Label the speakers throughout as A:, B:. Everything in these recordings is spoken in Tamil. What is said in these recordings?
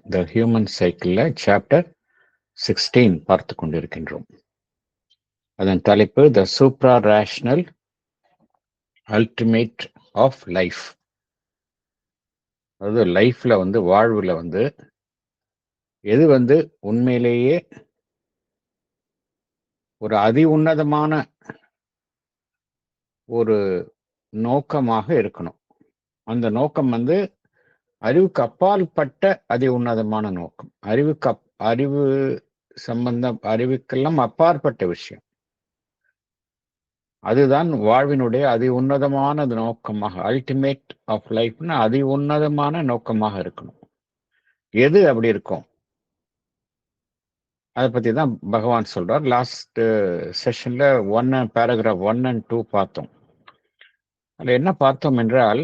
A: த ஹியூமன் சைக்கிளில் சாப்டர் 16 பார்த்து கொண்டிருக்கின்றோம். அதன் தலைப்பு த சூப்ரா ரேஷனல் அல்டிமேட் ஆஃப் லைஃப். அதாவது லைஃப்ல வாழ்வுல எது உண்மையிலேயே ஒரு அதி உன்னதமான ஒரு நோக்கமாக இருக்கணும். அந்த நோக்கம் அறிவுக்கு அப்பாற்பட்ட அதி உன்னதமான நோக்கம். அறிவு அறிவுக்கெல்லாம் அப்பாற்பட்ட விஷயம். அதுதான் வாழ்வினுடைய அதி உன்னதமான நோக்கமாக, அல்டிமேட் ஆஃப் லைஃப்னு அதி உன்னதமான நோக்கமாக இருக்கணும். எது அப்படி இருக்கும்? அதை பத்தி தான் பகவான் சொல்றார். லாஸ்ட் செஷன்ல பேராகிராஃப் 1 and 2 பார்த்தோம். அதுல என்ன பார்த்தோம் என்றால்,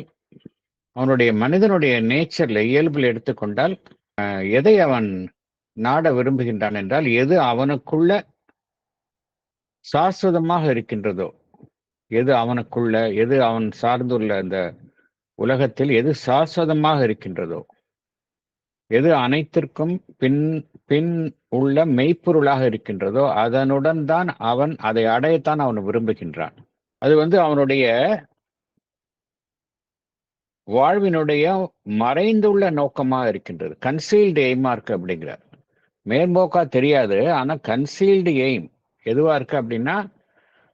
A: அவனுடைய மனிதனுடைய நேச்சர்ல, இயல்பில் எடுத்துக்கொண்டால், எதை அவன் நாட விரும்புகின்றான் என்றால், எது அவனுக்குள்ள சாஸ்வதமாக இருக்கின்றதோ, எது அவனுக்குள்ள, எது அவன் சார்ந்துள்ள அந்த உலகத்தில் எது சாஸ்வதமாக இருக்கின்றதோ, எது அனைத்திற்கும் பின் உள்ள மெய்ப்பொருளாக இருக்கின்றதோ, அதனுடன் தான் அவன் அதை அடையத்தான் அவன் விரும்புகின்றான். அது அவனுடைய வாழ்வினுடைய மறைந்துள்ள நோக்கமாக இருக்கின்றது. கன்சீல்டு எய்மா இருக்கு அப்படிங்கிறார். மேம்போக்கா தெரியாது, ஆனா கன்சீல்டு எய்ம் எதுவா இருக்கு அப்படின்னா,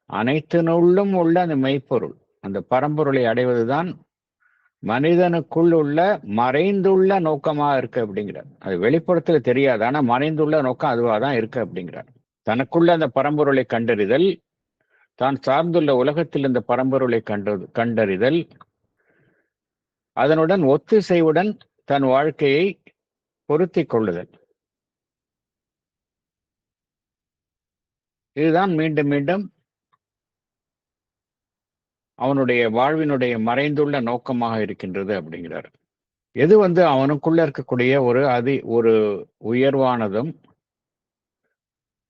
A: அனைத்தினுள்ளும் உள்ள அந்த மெய்ப்பொருள், அந்த பரம்பொருளை அடைவதுதான் மனிதனுக்குள் உள்ள மறைந்துள்ள நோக்கமாக இருக்கு அப்படிங்கிறார். அது வெளிப்புறத்துல தெரியாது, ஆனா மறைந்துள்ள நோக்கம் அதுவாதான் இருக்கு அப்படிங்கிறார். தனக்குள்ள அந்த பரம்பொருளை கண்டறிதல், தான் சார்ந்துள்ள உலகத்தில் இந்த பரம்பொருளை கண்டறிதல், அதனுடன் ஒத்திசைவுடன் தன் வாழ்க்கையை பொருத்தி கொள்ளுதல், இதுதான் மீண்டும் மீண்டும் அவனுடைய வாழ்வினுடைய மறைந்துள்ள நோக்கமாக இருக்கின்றது அப்படிங்கிறார். எது அவனுக்குள்ள இருக்கக்கூடிய ஒரு உயர்வானதும்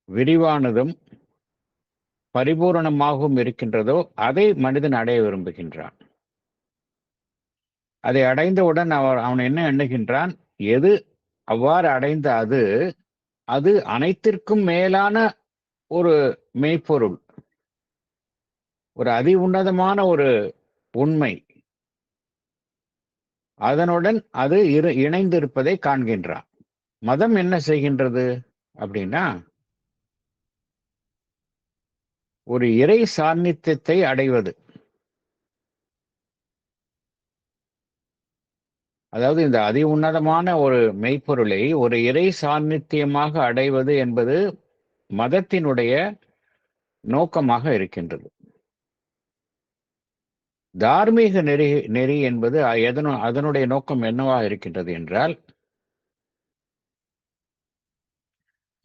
A: விரிவானதும் பரிபூரணமாகவும் இருக்கின்றதோ, அதை மனிதன் அடைய விரும்புகின்றான். அதை அடைந்தவுடன் அவன் என்ன எண்ணுகின்றான்? எது அவ்வாறு அடைந்த அது அனைத்திற்கும் மேலான ஒரு மெய்ப்பொருள், ஒரு அதி உன்னதமான ஒரு உண்மை, அதனுடன் அது இணைந்திருப்பதை காண்கின்றான். மதம் என்ன செய்கின்றது அப்படின்னா, ஒரு இறை சாநித்தியத்தை அடைவது. அதாவது இந்த அதி உன்னதமான ஒரு மெய்ப்பொருளை ஒரு இறை சாநித்தியமாக அடைவது என்பது மதத்தினுடைய நோக்கமாக இருக்கின்றது. தார்மீக நெறி என்பது அதனுடைய நோக்கம் என்னவாக இருக்கின்றது என்றால்,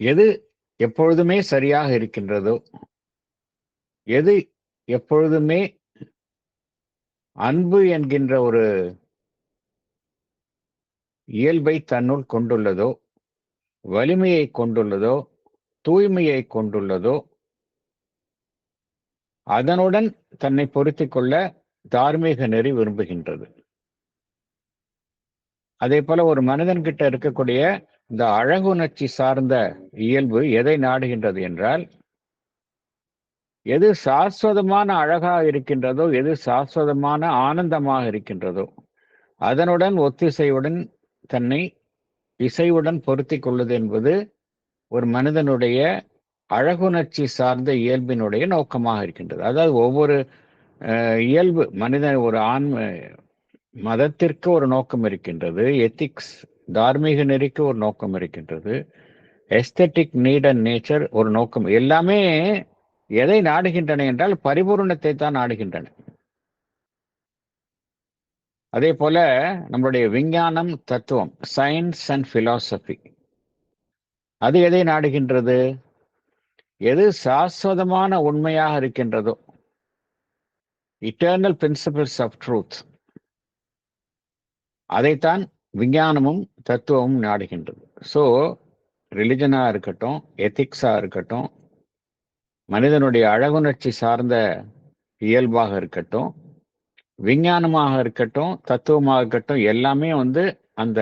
A: எது எப்பொழுதுமே சரியாக இருக்கின்றதோ, எது எப்பொழுதுமே அன்பு என்கின்ற ஒரு இயல்பை தன்னுள் கொண்டுள்ளதோ, வலிமையை கொண்டுள்ளதோ, தூய்மையை கொண்டுள்ளதோ, அதனுடன் தன்னை பொருத்திக் கொள்ள தார்மீக நெறி விரும்புகின்றது. அதே போல ஒரு மனிதன் கிட்ட இருக்கக்கூடிய இந்த அழகுணர்ச்சி சார்ந்த இயல்பு எதை நாடுகின்றது என்றால், எது சாஸ்வதமான அழகாக இருக்கின்றதோ, எது சாஸ்வதமான ஆனந்தமாக இருக்கின்றதோ, அதனுடன் ஒத்திசைவுடன் தன்னை இசைவுடன் பொருத்தி கொள்வது என்பது ஒரு மனிதனுடைய அழகுணர்ச்சி சார்ந்த இயல்பினுடைய நோக்கமாக இருக்கின்றது. அதாவது ஒவ்வொரு இயல்பு மனிதன் ஒரு மதத்திற்கு ஒரு நோக்கம் இருக்கின்றது, எத்திக்ஸ் தார்மீக நெறிக்கு ஒரு நோக்கம் இருக்கின்றது, எஸ்தெட்டிக் நீட் அண்ட் நேச்சர் ஒரு நோக்கம். எல்லாமே எதை நாடுகின்றன என்றால் பரிபூர்ணத்தை தான் நாடுகின்றன. அதே போல நம்மளுடைய விஞ்ஞானம், தத்துவம், சயின்ஸ் அண்ட் பிலாசபி, அது எதை நாடுகின்றது? எது சாஸ்வதமான உண்மையாக இருக்கின்றதோ, இட்டர்னல் பிரின்சிபிள்ஸ் ஆஃப் ட்ரூத், அதைத்தான் விஞ்ஞானமும் தத்துவமும் நாடுகின்றது. ஸோ ரிலிஜனா இருக்கட்டும், எத்திக்ஸா இருக்கட்டும், மனிதனுடைய அழகுணர்ச்சி சார்ந்த இயல்பாக இருக்கட்டும், விஞ்ஞானமாக இருக்கட்டும், தத்துவமாக இருக்கட்டும், எல்லாமே அந்த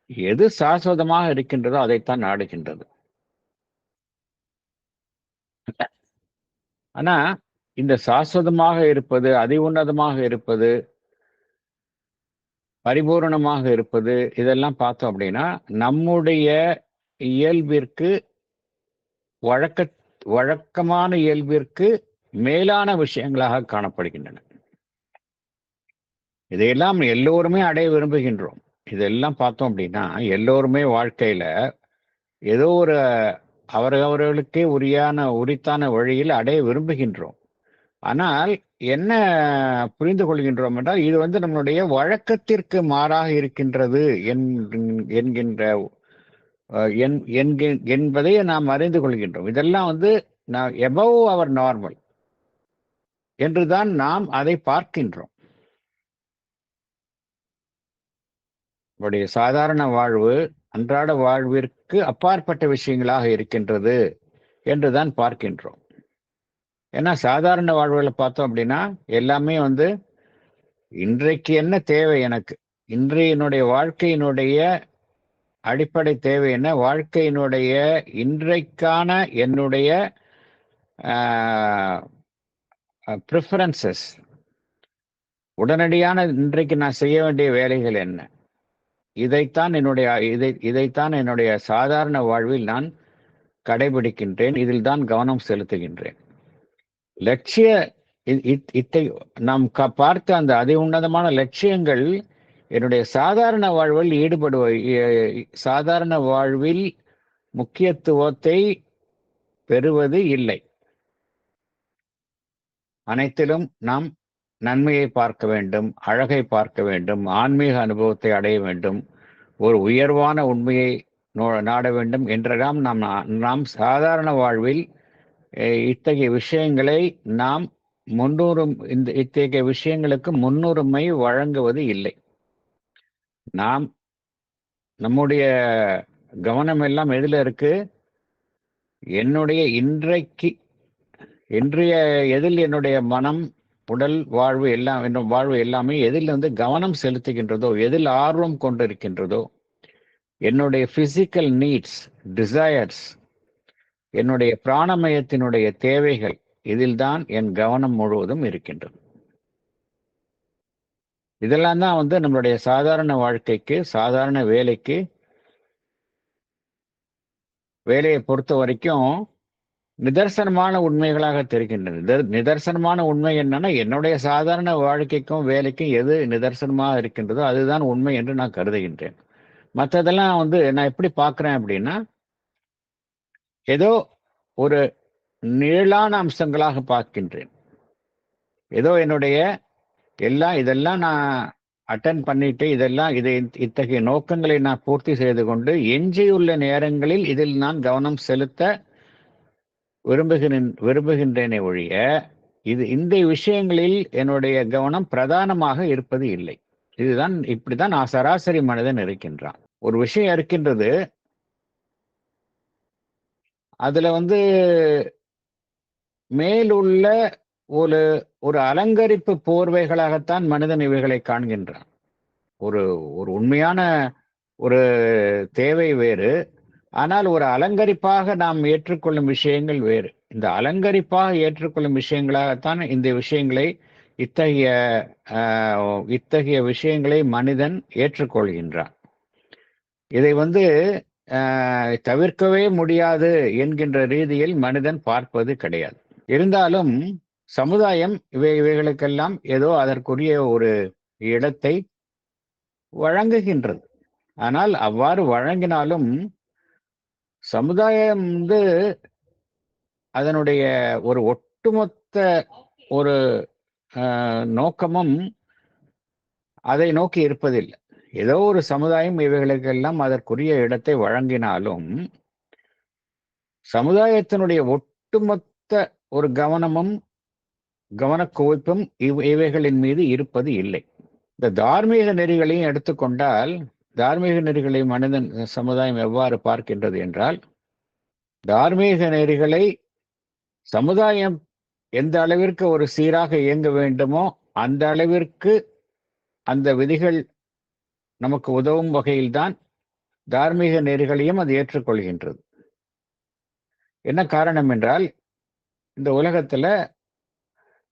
A: எது சாஸ்வதமாக இருக்கின்றதோ அதைத்தான் நாடுகின்றது. ஆனா இந்த சாஸ்வதமாக இருப்பது, அதி உன்னதமாக இருப்பது, பரிபூரணமாக இருப்பது, இதெல்லாம் பார்த்தோம் அப்படின்னா நம்முடைய இயல்பிற்கு, வழக்க வழக்கமான இயல்பிற்கு மேலான விஷயங்களாக காணப்படுகின்றன. இதையெல்லாம் எல்லோருமே அடைய விரும்புகின்றோம். இதெல்லாம் பார்த்தோம் அப்படின்னா எல்லோருமே வாழ்க்கையில ஏதோ ஒரு அவரவர்களுக்கே உரித்தான வழியில் அடைய விரும்புகின்றோம். ஆனால் என்ன புரிந்து கொள்கின்றோம் என்றால், இது நம்மளுடைய வழக்கத்திற்கு மாறாக இருக்கின்றது என்கின்ற என்பதை நாம் அறிந்து கொள்கின்றோம். இதெல்லாம் எபவ் அவர் நார்மல் என்றுதான் நாம் அதை பார்க்கின்றோம். நம்முடைய சாதாரண வாழ்வு அன்றாட வாழ்விற்கு அப்பாற்பட்ட விஷயங்களாக இருக்கின்றது என்றுதான் பார்க்கின்றோம். ஏன்னா சாதாரண வாழ்வுகளை பார்த்தோம் அப்படின்னா எல்லாமே இன்றைக்கு என்ன தேவை, எனக்கு இன்றைய என்னுடைய வாழ்க்கையினுடைய அடிப்படை தேவை என்ன, வாழ்க்கையினுடைய இன்றைக்கான என்னுடைய ப்ரிஃபரன்சஸ், உடனடியான இன்றைக்கு நான் செய்ய வேண்டிய வேலைகள் என்ன, இதைத்தான் என்னுடைய சாதாரண வாழ்வில் நான் கடைபிடிக்கின்றேன். இதில் தான் கவனம் செலுத்துகின்றேன். லட்சிய நாம் பார்த்த அந்த அதி உன்னதமான லட்சியங்கள் என்னுடைய சாதாரண வாழ்வில் முக்கியத்துவத்தை பெறுவது இல்லை. அனைத்திலும் நாம் நன்மையை பார்க்க வேண்டும், அழகை பார்க்க வேண்டும், ஆன்மீக அனுபவத்தை அடைய வேண்டும், ஒரு உயர்வான உண்மையை நாட வேண்டும் என்றெல்லாம் நாம் சாதாரண வாழ்வில் இத்தகைய விஷயங்களை நாம் இத்தகைய விஷயங்களுக்கு முன்னுரிமை வழங்குவது இல்லை. நம்முடைய கவனம் எல்லாம் எதுல இருக்கு, என்னுடைய இன்றைய எதில் என்னுடைய மனம், உடல் வாழ்வு எல்லாமே எதில் கவனம் செலுத்துகின்றதோ, எதில் ஆர்வம் கொண்டிருக்கின்றதோ, என்னுடைய பிசிக்கல் நீட்ஸ், டிசையர்ஸ், என்னுடைய பிராணமயத்தினுடைய தேவைகள், இதில்தான் என் கவனம் முழுவதும் இருக்கின்றது. இதெல்லாம் தான் நம்மளுடைய சாதாரண வாழ்க்கைக்கு, சாதாரண வேலையை பொறுத்த வரைக்கும் நிதர்சனமான உண்மைகளாக தெரிகின்றன. நிதர்சனமான உண்மை என்னன்னா, என்னுடைய சாதாரண வாழ்க்கைக்கும் வேலைக்கும் எது நிதர்சனமாக இருக்கின்றதோ அதுதான் உண்மை என்று நான் கருதுகின்றேன். மற்றதெல்லாம் நான் எப்படி பார்க்கிறேன் அப்படின்னா, ஏதோ ஒரு நிழலான அம்சங்களாக பார்க்கின்றேன். ஏதோ என்னுடைய இதெல்லாம் நான் அட்டன் பண்ணிட்டு, இத்தகைய நோக்கங்களை நான் பூர்த்தி செய்து கொண்டு எஞ்சியுள்ள நேரங்களில் இதில் நான் கவனம் செலுத்த விரும்புகின்றேனே ஒழிய, இந்த விஷயங்களில் என்னுடைய கவனம் பிரதானமாக இருப்பது இல்லை. இப்படிதான் சராசரி மனிதன் இருக்கின்றான். ஒரு விஷயம் இருக்கின்றது, அதுல மேலுள்ள ஒரு அலங்கரிப்பு போர்வைகளாகத்தான் மனிதன் இவைகளை காண்கின்றான். ஒரு உண்மையான ஒரு தேவை வேறு, ஆனால் ஒரு அலங்கரிப்பாக நாம் ஏற்றுக்கொள்ளும் விஷயங்கள் வேறு. இந்த அலங்கரிப்பாக ஏற்றுக்கொள்ளும் விஷயங்களாகத்தான் இத்தகைய விஷயங்களை மனிதன் ஏற்றுக்கொள்கின்றான். இதை தவிர்க்கவே முடியாது என்கின்ற ரீதியில் மனிதன் பார்ப்பது கிடையாது. இருந்தாலும் சமுதாயம் இவைகளுக்கெல்லாம் ஏதோ அதற்குரிய ஒரு இடத்தை வழங்குகின்றது. ஆனால் அவ்வாறு வழங்கினாலும் சமுதாயம் அதனுடைய ஒரு ஒட்டுமொத்த ஒரு நோக்கமும் அதை நோக்கி இருப்பதில்லை. ஏதோ ஒரு சமுதாயம் இவைகளுக்கெல்லாம் அதற்குரிய இடத்தை வழங்கினாலும் சமுதாயத்தினுடைய ஒட்டுமொத்த ஒரு கவனமும் கவனக்குவிப்பும் இவைகளின் மீது இருப்பது இல்லை. இந்த தார்மீக நெறிகளையும் எடுத்துக்கொண்டால், தார்மீக நெறிகளை சமுதாயம் எவ்வாறு பார்க்கின்றது என்றால், தார்மீக நெறிகளை சமுதாயம் எந்த அளவிற்கு ஒரு சீராக இயங்க வேண்டுமோ அந்த அளவிற்கு அந்த விதிகள் நமக்கு உதவும் வகையில்தான் தார்மீக நெறிகளையும் அது ஏற்றுக்கொள்கின்றது. என்ன காரணம் என்றால், இந்த உலகத்துல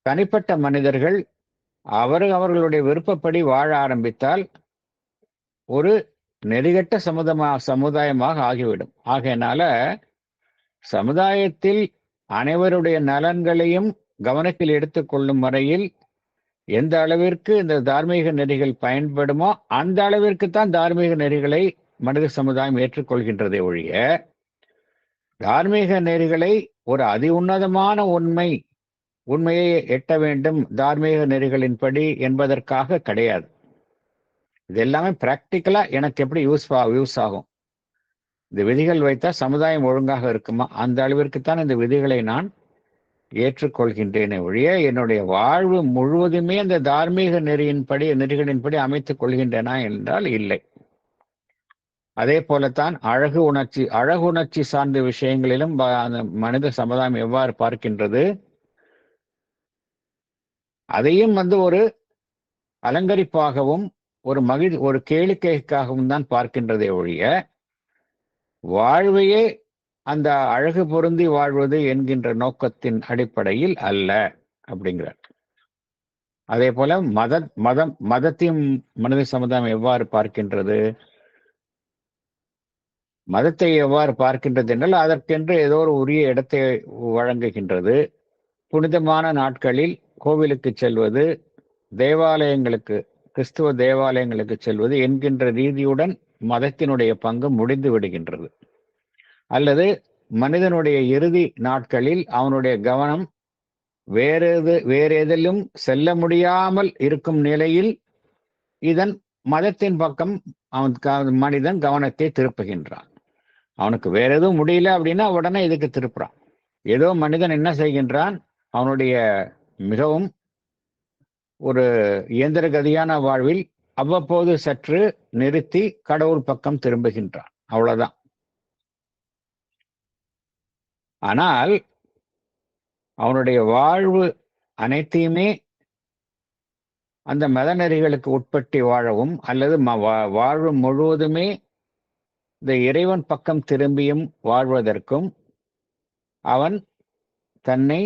A: தனிப்பட்ட மனிதர்கள் அவர்களுடைய விருப்பப்படி வாழ ஆரம்பித்தால் ஒரு நெறிகட்ட சமுதாயமாக ஆகிவிடும். ஆகையினால சமுதாயத்தில் அனைவருடைய நலன்களையும் கவனத்தில் எடுத்துக்கொள்ளும் வரையில் எந்த அளவிற்கு இந்த தார்மீக நெறிகள் பயன்படுமோ அந்த அளவிற்கு தான் தார்மீக நெறிகளை மனித சமுதாயம் ஏற்றுக்கொள்கின்றதே ஒழிய, தார்மீக நெறிகளை ஒரு அதி உன்னதமான உண்மையை எட்ட வேண்டும் தார்மீக நெறிகளின்படி என்பதற்காக கிடையாது. இது எல்லாமே பிராக்டிக்கலா எனக்கு எப்படி யூஸ் ஆகும், இந்த விதிகள் வைத்தா சமுதாயம் ஒழுங்காக இருக்குமா, அந்த அளவிற்குத்தான் இந்த விதிகளை நான் ஏற்றுக்கொள்கின்றேனே ஒழிய
B: என்னுடைய வாழ்வு முழுவதுமே அந்த தார்மீக நெறிகளின்படி அமைத்துக் கொள்கின்றனா என்றால் இல்லை.
A: அதே போலத்தான் அழகு உணர்ச்சி சார்ந்த விஷயங்களிலும் மனித சமுதாயம் எவ்வாறு பார்க்கின்றது, அதையும் ஒரு அலங்கரிப்பாகவும் ஒரு கேளிக்கைக்காகவும் தான் பார்க்கின்றதே ஒழிய, வாழ்வையே அந்த அழகு பொருந்தி வாழ்வது என்கின்ற நோக்கத்தின் அடிப்படையில் அல்ல அப்படிங்கிறார். அதே போல மதத்தையும் மனித சமுதாயம் எவ்வாறு பார்க்கின்றது, மதத்தை எவ்வாறு பார்க்கின்றது என்றால் அதற்கென்று ஏதோ ஒரு உரிய இடத்தை வழங்குகின்றது. புனிதமான நாட்களில் கோவிலுக்கு செல்வது, கிறிஸ்துவ தேவாலயங்களுக்கு செல்வது என்கின்ற ரீதியுடன் மதத்தினுடைய பங்கு முடிந்து விடுகின்றது. அல்லது மனிதனுடைய இறுதி நாட்களில் அவனுடைய கவனம் வேறெதிலும் செல்ல முடியாமல் இருக்கும் நிலையில் இதன் மதத்தின் பக்கம் மனிதன் கவனத்தை திருப்புகின்றான். அவனுக்கு வேற எதுவும் முடியல அப்படின்னா உடனே இதுக்கு திருப்புறான். ஏதோ மனிதன் என்ன செய்கின்றான், அவனுடைய மிகவும் ஒரு இயந்திர கதியான வாழ்வில் அவ்வப்போது சற்று நிறுத்தி கடவுள் பக்கம் திரும்புகின்றான், அவ்வளவுதான். ஆனால் அவனுடைய வாழ்வு அனைத்தையுமே அந்த மத நெறிகளுக்கு உட்பட்டு வாழவும் அல்லது வாழ்வு முழுவதுமே இந்த இறைவன் பக்கம் திரும்பியும் வாழ்வதற்கும் அவன் தன்னை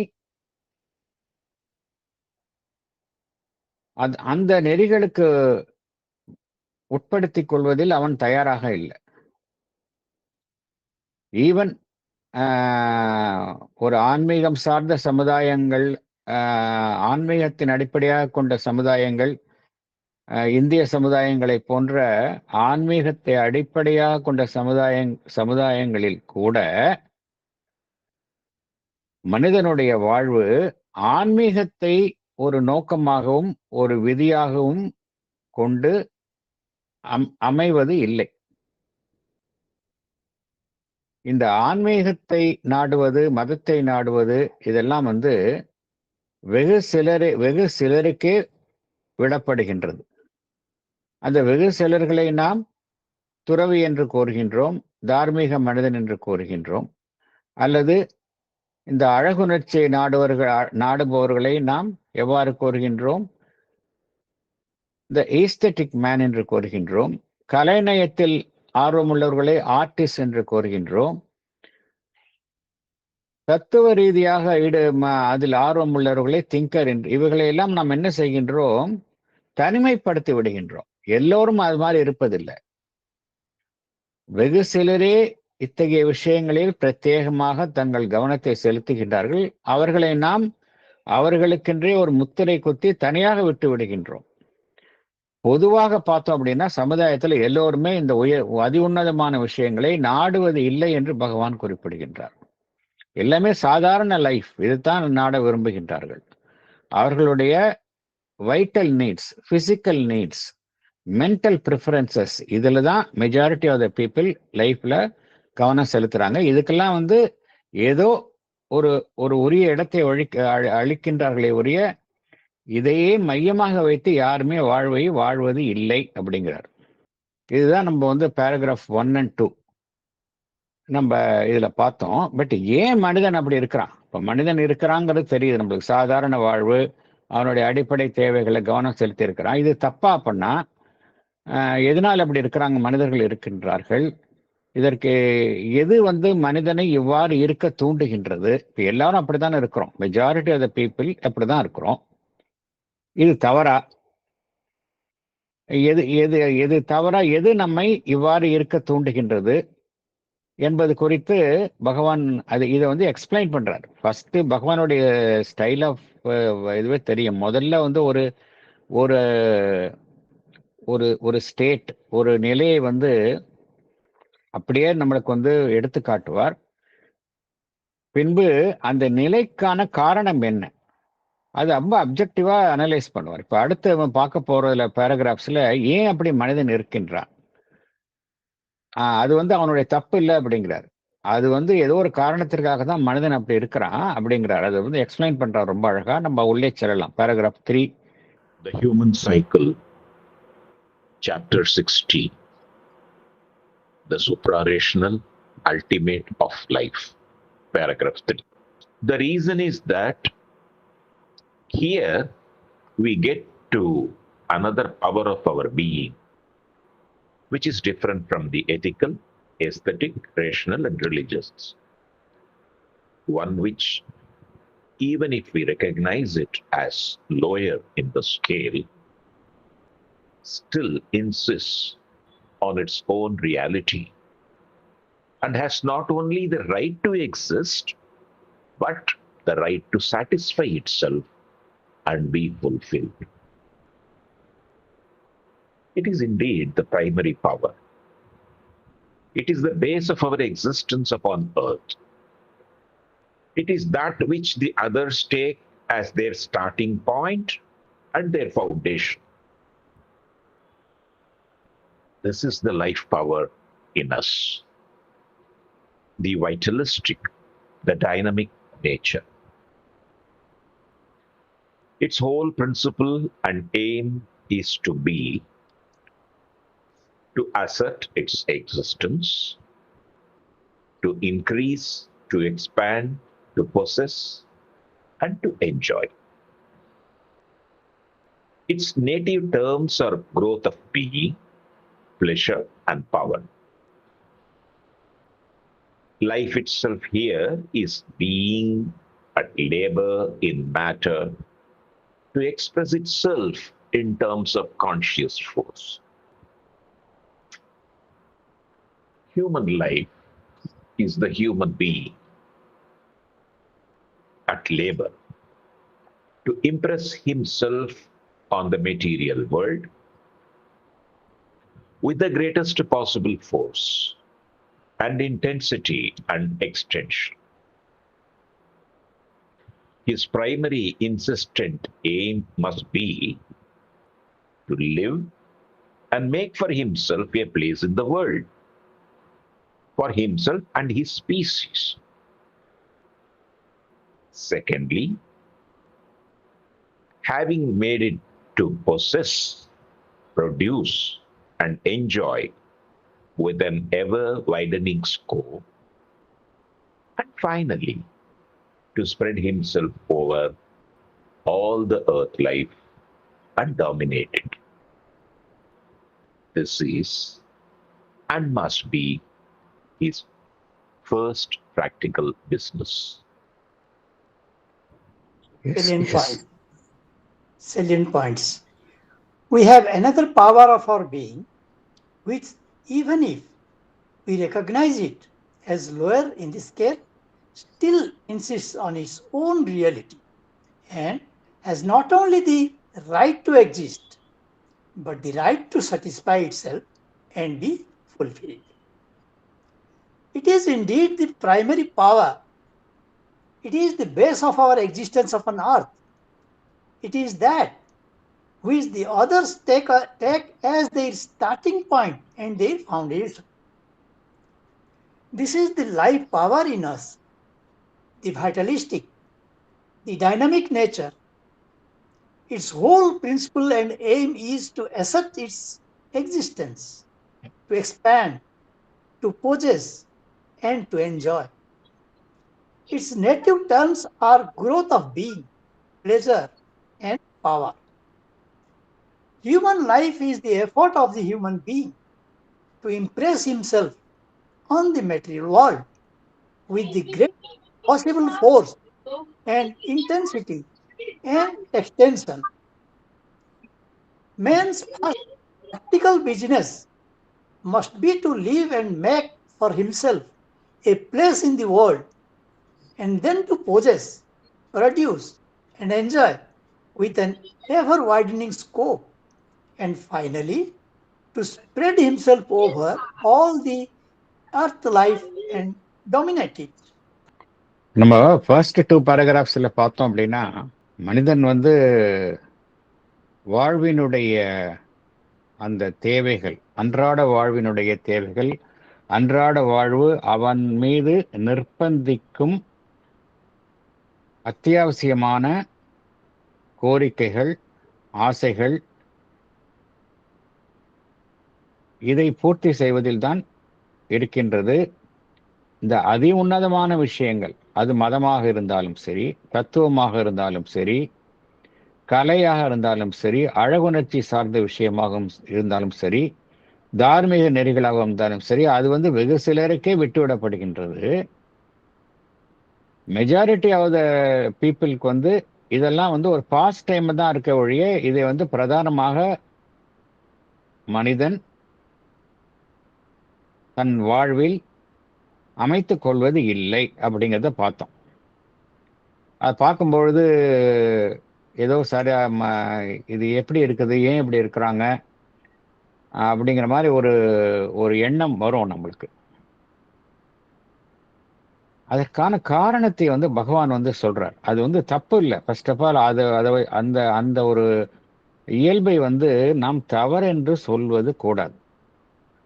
A: அந்த நெறிகளுக்கு உட்படுத்திக் கொள்வதில் அவன் தயாராக இல்லை. ஈவன் ஒரு ஆன்மீகம் சார்ந்த சமுதாயங்கள், ஆன்மீகத்தின் அடிப்படையாக கொண்ட சமுதாயங்கள், இந்திய சமுதாயங்களை போன்ற ஆன்மீகத்தை அடிப்படையாக கொண்ட சமுதாயங்களில் கூட மனிதனுடைய வாழ்வு ஆன்மீகத்தை ஒரு நோக்கமாகவும் ஒரு விதியாகவும் கொண்டு அமைவது இல்லை. இந்த ஆன்மீகத்தை நாடுவது, மதத்தை நாடுவது இதெல்லாம் வெகு சிலருக்கே விடப்படுகின்றது. அந்த வெகு சிலர்களை நாம் துறவி என்று கூறுகின்றோம், தார்மீக மனிதன் என்று கூறுகின்றோம். அல்லது இந்த அழகுணர்ச்சியை நாடுபவர்களை நாம் எவ்வாறு கூறுகின்றோம், இந்த ஈஸ்தட்டிக் மேன் என்று கூறுகின்றோம். கலைநயத்தில் ஆர்வமுள்ளவர்களை ஆர்டிஸ்ட் என்று கூறுகின்றோம். தத்துவ ரீதியாக அதில் ஆர்வம் உள்ளவர்களை திங்கர் என்று, இவைகளை எல்லாம் நாம் என்ன செய்கின்றோம், தனிமைப்படுத்தி விடுகின்றோம். எல்லோரும் அது மாதிரி இருப்பதில்லை. வெகு சிலரே இத்தகைய விஷயங்களில் பிரத்யேகமாக தங்கள் கவனத்தை செலுத்துகின்றார்கள். அவர்களை நாம் அவர்களுக்கென்றே ஒரு முத்திரை குத்தி தனியாக விட்டு விடுகின்றோம். பொதுவாக பார்த்தோம் அப்படின்னா சமுதாயத்தில் எல்லோருமே இந்த அதி உன்னதமான விஷயங்களை நாடுவது இல்லை என்று பகவான் குறிப்பிடுகின்றார். எல்லாமே சாதாரண லைஃப், இதுதான் நாட விரும்புகின்றார்கள். அவர்களுடைய vital needs, physical needs, mental preferences, இதுல தான் மெஜாரிட்டி ஆஃப் த பீப்புள் லைஃப்ல கவனம் செலுத்துறாங்க. இதுக்கெல்லாம் ஏதோ ஒரு உரிய இடத்தை அளிக்கின்றார்களே உரிய, இதையே மையமாக வைத்து யாருமே வாழ்வது இல்லை அப்படிங்கிறார். இதுதான் நம்ம பேராகிராஃப் 1 and 2 நம்ம இதுல பார்த்தோம். பட் ஏன் மனிதன் அப்படி இருக்கிறான்? இப்ப மனிதன் இருக்கிறாங்கிறது தெரியுது நம்மளுக்கு. சாதாரண வாழ்வு, அவனுடைய அடிப்படை தேவைகளை கவனம் செலுத்தி இருக்கிறான். இது தப்பா பண்ணா எதனால் அப்படி இருக்கிறாங்க மனிதர்கள் இருக்கின்றார்கள், இதற்கு எது மனிதனை இவ்வாறு இருக்க தூண்டுகின்றது? இப்ப எல்லாரும் அப்படித்தானே இருக்கிறோம். மெஜாரிட்டி ஆஃப் த பீப்புள் அப்படிதான் இருக்கிறோம். இது தவறா? எது எது எது தவறா? எது நம்மை இவ்வாறு இருக்க தூண்டுகின்றது என்பது குறித்து பகவான் இதை எக்ஸ்பிளைன் பண்றார். ஃபர்ஸ்ட் பகவானுடைய ஸ்டைல் ஆஃப் இதுவே தெரியும். முதல்ல ஒரு ஒரு ஒரு ஒரு ஸ்டேட், ஒரு நிலையை அப்படியே நம்மளுக்கு எடுத்து காட்டுவார். பின்பு அந்த நிலைக்கான காரணம் என்ன, அது ரொம்ப அப்ஜெக்டிவா அனலைஸ் பண்ணுவார். இப்ப அடுத்து பார்க்க போறதுல பேராகிராஃப்ஸ்ல ஏன் அப்படி மனிதன் இருக்கின்றான், அது அவனுடைய தப்பு இல்லை அப்படிங்கிறார். அது ஏதோ ஒரு காரணத்திற்காக தான் மனிதன் அப்படி இருக்கிறான் அப்படிங்கிறார். அது எக்ஸ்பிளைன் பண்றார் ரொம்ப அழகா. நம்ம உள்ளே செல்லலாம். Paragraph 3.
C: The Human Cycle, Chapter 16. The Suprarational Ultimate of Life, Paragraph 3. The reason is that here we get to another power of our being, which is different from the ethical, aesthetic, rational, and religious. One which, even if we recognize it as lower in the scale, still insists on its own reality and has not only the right to exist, but the right to satisfy itself and be fulfilled. It is indeed the primary power. It is the base of our existence upon earth. It is that which the others take as their starting point and their foundation. This is the life power in us, the vitalistic, the dynamic nature. Its whole principle and aim is to be, to assert its existence, to increase, to expand, to possess, and to enjoy. Its native terms are growth of being, pleasure, and power. Life itself here is being at labor in matter to express itself in terms of conscious force. Human life is the human being at labor to impress himself on the material world with the greatest possible force and intensity and extension. His primary insistent aim must be to live and make for himself a place in the world, for himself and his species. Secondly, having made it to possess, produce, and enjoy with an ever-widening scope. And finally, to spread himself over all the earth life and dominate it. This is and must be his first practical business.
D: Salient points. We have another power of our being, which, even if we recognize it as lower in the scale, still insists on its own reality and has not only the right to exist, but the right to satisfy itself and be fulfilled. It is indeed the primary power. It is the base of our existence upon earth. It is that which the others take as their starting point and their foundation. This is the life power in us, the vitalistic, the dynamic nature. Its whole principle and aim is to assert its existence, to expand, to possess, and to enjoy. Its native terms are growth of being, pleasure, and power. Human life is the effort of the human being to impress himself on the material world with the greatest possible force and intensity and extension. Man's first practical business must be to live and make for himself a place in the world, and then to possess, produce, and enjoy with an ever widening scope, and finally to spread himself over all the earth life and dominate it.
A: நம்ம ஃபர்ஸ்ட் 2 பேராகிராஃப்ஸ்ல பார்த்தோம் அப்படின்னா, மனிதன் வந்து வாழ்வினுடைய அந்த தேவைகள், அன்றாட வாழ்வினுடைய தேவைகள், அன்றாட வாழ்வு அவன் மீது நிர்பந்திக்கும் அத்தியாவசியமான கோரிக்கைகள், ஆசைகள், இதை பூர்த்தி செய்வதில் தான் இருக்கின்றது. இந்த அதி உன்னதமான விஷயங்கள், அது மதமாக இருந்தாலும் சரி, தத்துவமாக இருந்தாலும் சரி, கலையாக இருந்தாலும் சரி, அழகுணர்ச்சி சார்ந்த விஷயமாக இருந்தாலும் சரி, தார்மீக நெறிகளாக இருந்தாலும் சரி, அது வந்து வெகு சிலருக்கே விட்டுவிடப்படுகின்றது. மெஜாரிட்டி ஆஃப் த பீப்புளுக்கு வந்து இதெல்லாம் வந்து ஒரு பாஸ்ட் டைம் தான் இருக்க ஒழிய இதை வந்து பிரதானமாக மனிதன் தன் வாழ்வில் அமைத்துக் கொள்வது இல்லை அப்படிங்கிறத பார்த்தோம். அது பார்க்கும்பொழுது ஏதோ சரியா இது எப்படி இருக்குது, ஏன் இப்படி இருக்கிறாங்க அப்படிங்கிற மாதிரி ஒரு எண்ணம் வரும் நம்மளுக்கு. அதற்கான காரணத்தை வந்து பகவான் வந்து சொல்றார். அது வந்து தப்பு இல்லை. ஃபர்ஸ்ட் ஆஃப் ஆல் அந்த அந்த ஒரு இயல்பை வந்து நாம் தவறு என்று சொல்வது கூடாது.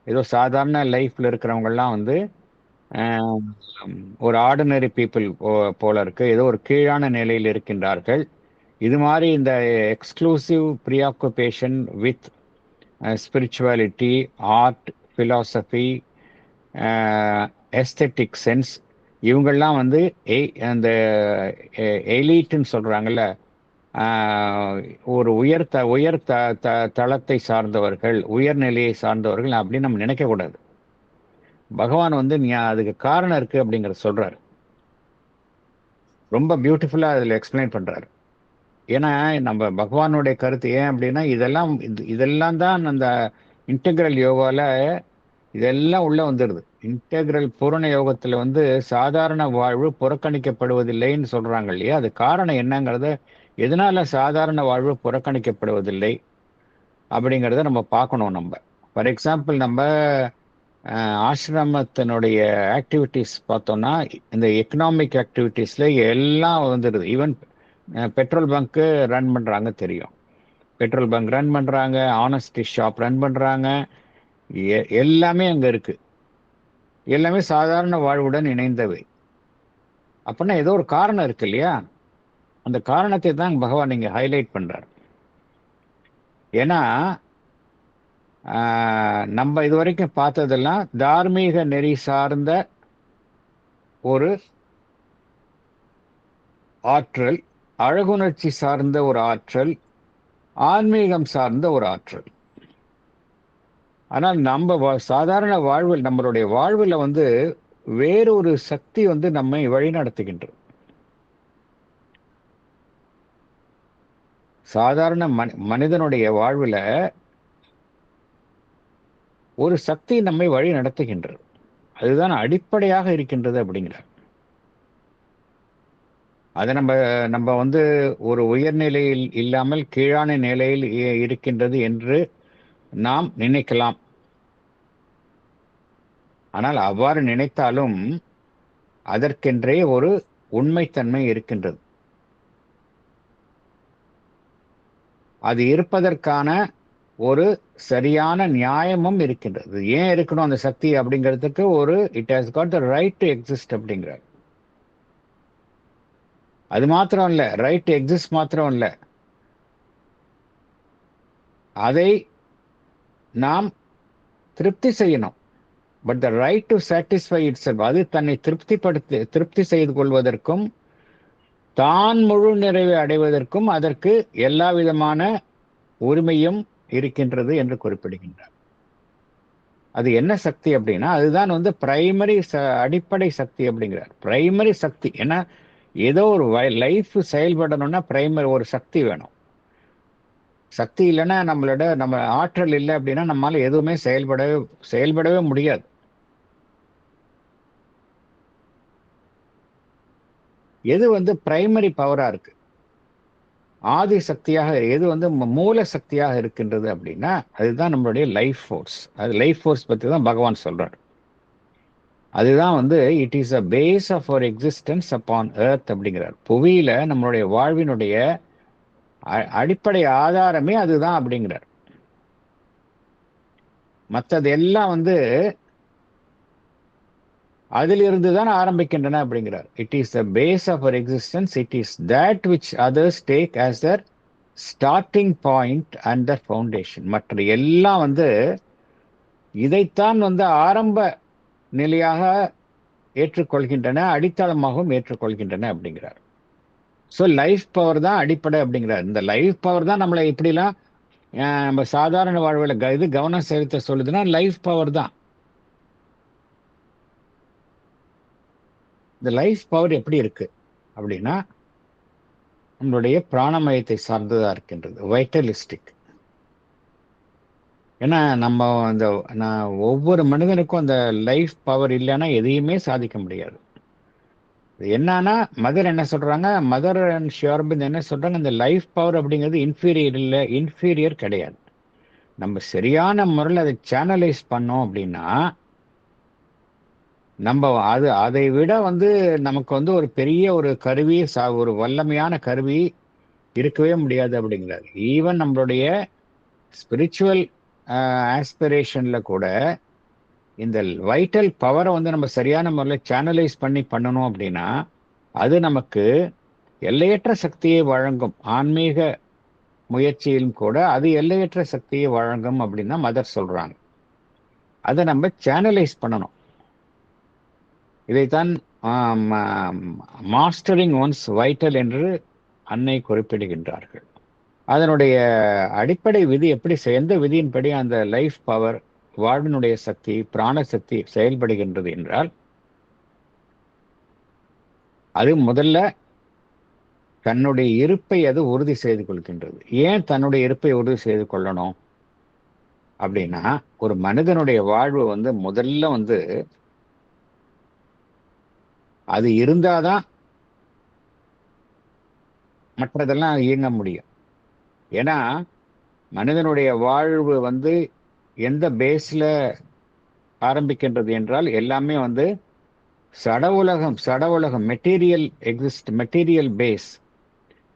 A: ஏதோ சாதாரண லைஃப்ல இருக்கிறவங்கெல்லாம் வந்து ஒரு ஆர்டினரி பீப்புள் போல இருக்கு, ஏதோ ஒரு கீழான நிலையில் இருக்கின்றார்கள். இது மாதிரி இந்த exclusive preoccupation with spirituality, art, philosophy, aesthetic sense, இவங்கெல்லாம் வந்து அந்த எலீட்டுன்னு சொல்றாங்கல்ல, ஒரு உயர் தளத்தை சார்ந்தவர்கள், உயர்நிலையை சார்ந்தவர்கள் அப்படின்னு நம்ம நினைக்கக்கூடாது. பகவான் வந்து அதுக்கு காரணம் இருக்கு அப்படிங்கிறத சொல்றாரு. ரொம்ப பியூட்டிஃபுல்லா அதில் எக்ஸ்பிளைன் பண்றாரு. ஏன்னா நம்ம பகவானுடைய கருத்து ஏன் அப்படின்னா, இதெல்லாம் தான் அந்த இன்டெகிரல் யோகால இதெல்லாம் உள்ள வந்துடுது. இன்டெகிரல் பூரண யோகத்துல வந்து சாதாரண வாழ்வு புறக்கணிக்கப்படுவதில்லைன்னு சொல்றாங்க இல்லையா, அது காரணம் என்னங்கிறத, எதனால சாதாரண வாழ்வு புறக்கணிக்கப்படுவதில்லை அப்படிங்கிறத நம்ம பார்க்கணும். நம்ம ஃபார் எக்ஸாம்பிள் நம்ம ஆசிரமத்தினுடைய ஆக்டிவிட்டீஸ் பார்த்தோம்னா, இந்த எக்கனாமிக் ஆக்டிவிட்டீஸ்ல எல்லாம் வந்துடுது. ஈவன் பெட்ரோல் பங்க்கு ரன் பண்றாங்க, தெரியும், பெட்ரோல் பங்க் ரன் பண்றாங்க, ஆனஸ்டி ஷாப் ரன் பண்றாங்க, எல்லாமே அங்க இருக்கு. எல்லாமே சாதாரண வாழ்வுடன் இணைந்தவை. அப்படின்னா ஏதோ ஒரு காரணம் இருக்கு இல்லையா, அந்த காரணத்தை தான் பகவான் இங்க ஹைலைட் பண்றார். ஏன்னா நம்ம இதுவரைக்கும் பார்த்ததெல்லாம் தார்மீக நெறி சார்ந்த ஒரு ஆற்றல், அழகுணர்ச்சி சார்ந்த ஒரு ஆற்றல், ஆன்மீகம் சார்ந்த ஒரு ஆற்றல். ஆனால் நம்ம சாதாரண வாழ்வில், நம்மளுடைய வாழ்வில் வந்து வேறொரு சக்தி வந்து நம்மை வழிநடத்துகின்றது. சாதாரண மனிதனுடைய வாழ்வில் ஒரு சக்தி நம்மை வழி நடத்துகின்றது. அதுதான் அடிப்படையாக இருக்கின்றது அப்படிங்கிறார். அதை நம்ம வந்து ஒரு உயர்நிலையில் இல்லாமல் கீழான நிலையில் இருக்கின்றது என்று நாம் நினைக்கலாம். ஆனால் அவ்வாறு நினைத்தாலும் அதற்கென்றே ஒரு உண்மைத்தன்மை இருக்கின்றது. அது இருப்பதற்கான ஒரு சரியான நியாயமும் இருக்கின்றது. ஏன் இருக்கணும் அந்த சக்தி அப்படிங்கிறதுக்கு it has got the right to exist அப்படிங்கிறார். அது மாத்திரம் இல்லை, ரைட் டு எக்ஸிஸ்ட் மாத்திரம் இல்லை, அதை நாம் திருப்தி செய்யணும். But the right to satisfy it self, அது தன்னை திருப்தி செய்து கொள்வதற்கும் தான் முழு நிறைவை அடைவதற்கும் அதற்கு எல்லா விதமான உரிமையும் இருக்கின்றது என்று குறிப்பிடுகின்றார். அது என்ன சக்தி அப்படின்னா, அதுதான் வந்து பிரைமரி அடிப்படை சக்தி அப்படிங்கிறார். பிரைமரி சக்தி. ஏன்னா ஏதோ ஒரு லைஃப் செயல்படணும்னா பிரைமரி ஒரு சக்தி வேணும். சக்தி இல்லைன்னா நம்ம ஆற்றல் இல்லை அப்படின்னா நம்மளால எதுவுமே செயல்படவே முடியாது. எது வந்து பிரைமரி பவரா இருக்கு, ஆதி சக்தியாக எது வந்து மூல சக்தியாக இருக்கின்றது அப்படின்னா அதுதான் நம்மளுடைய லைஃப் ஃபோர்ஸ். அது லைஃப் ஃபோர்ஸ் பத்தி தான் பகவான் சொல்றார். அதுதான் வந்து it is a base of our existence upon earth அப்படிங்கிறார். புவியில நம்மளுடைய வாழ்வினுடைய அடிப்படை ஆதாரமே அதுதான் அப்படிங்கிறார். மற்றது எல்லாம் வந்து அதிலிருந்து தான் ஆரம்பிக்கின்றன அப்படிங்கிறார். It is the base of our existence. It is that which others take as their starting point and their foundation. மற்ற எல்லாம் வந்து இதைத்தான் வந்து ஆரம்ப நிலையாக ஏற்றுக்கொள்கின்றன, அடித்தளமாகவும் ஏற்றுக்கொள்கின்றன அப்படிங்கிறார். ஸோ லைஃப் பவர் தான் அடிப்படை அப்படிங்கிறார். இந்த லைஃப் பவர் தான் நம்மளை இப்படிலாம் நம்ம சாதாரண வாழ்வில் இது கவனம் செலுத்த சொல்லுதுன்னா லைஃப் பவர் தான். இந்த லைஃப் பவர் எப்படி இருக்கு அப்படின்னா நம்மளுடைய பிராணமயத்தை சார்ந்ததா இருக்கின்றது, வைட்டலிஸ்டிக். ஏன்னா நம்ம அந்த ஒவ்வொரு மனிதனுக்கும் அந்த லைஃப் பவர் இல்லைன்னா எதையுமே சாதிக்க முடியாது. என்னன்னா மதர் என்ன சொல்றாங்க, மதர் அண்ட் ஷியோர்பிந்த் என்ன சொல்றாங்க, இந்த லைஃப் பவர் அப்படிங்கிறது இன்ஃபீரியர் இல்லை, இன்ஃபீரியர் கிடையாது. நம்ம சரியான முறையில் அதை சேனலைஸ் பண்ணோம் அப்படின்னா நம்ம அதை விட வந்து நமக்கு வந்து ஒரு பெரிய ஒரு கருவி, ஒரு வல்லமையான கருவி இருக்கவே முடியாது அப்படிங்கிறார். ஈவன் நம்மளுடைய ஸ்பிரிச்சுவல் ஆஸ்பிரேஷன்ல கூட இந்த வைட்டல் பவரை வந்து நம்ம சரியான முறையில் சேனலைஸ் பண்ணணும் அப்படின்னா அது நமக்கு எல்லையற்ற சக்தியை வழங்கும். ஆன்மீக முயற்சியிலும் கூட அது எல்லையற்ற சக்தியை வழங்கும் அப்படின்னு தான் மதர் சொல்றாங்க. அதை நம்ம சேனலைஸ் பண்ணணும். இதைத்தான் மாஸ்டரிங் ஒன்ஸ் வைட்டல் என்று அன்னை குறிப்பிடுகின்றார்கள். அதனுடைய அடிப்படை விதி எப்படி, எந்த விதியின்படி அந்த லைஃப் பவர், வாழ்வினுடைய சக்தி, பிராணசக்தி செயல்படுகின்றது என்றால் அது முதல்ல தன்னுடைய இருப்பை அது உறுதி செய்து கொள்கின்றது. ஏன் தன்னுடைய இருப்பை உறுதி செய்து கொள்ளணும் அப்படின்னா ஒரு மனிதனுடைய வாழ்வு வந்து முதல்ல வந்து அது இருந்தாதான் மற்றதெல்லாம் இயங்க முடியும். ஏன்னா மனிதனுடைய வாழ்வு வந்து எந்த பேஸ்ல ஆரம்பிக்கின்றது என்றால் எல்லாமே வந்து சட உலகம் மெட்டீரியல் பேஸ்,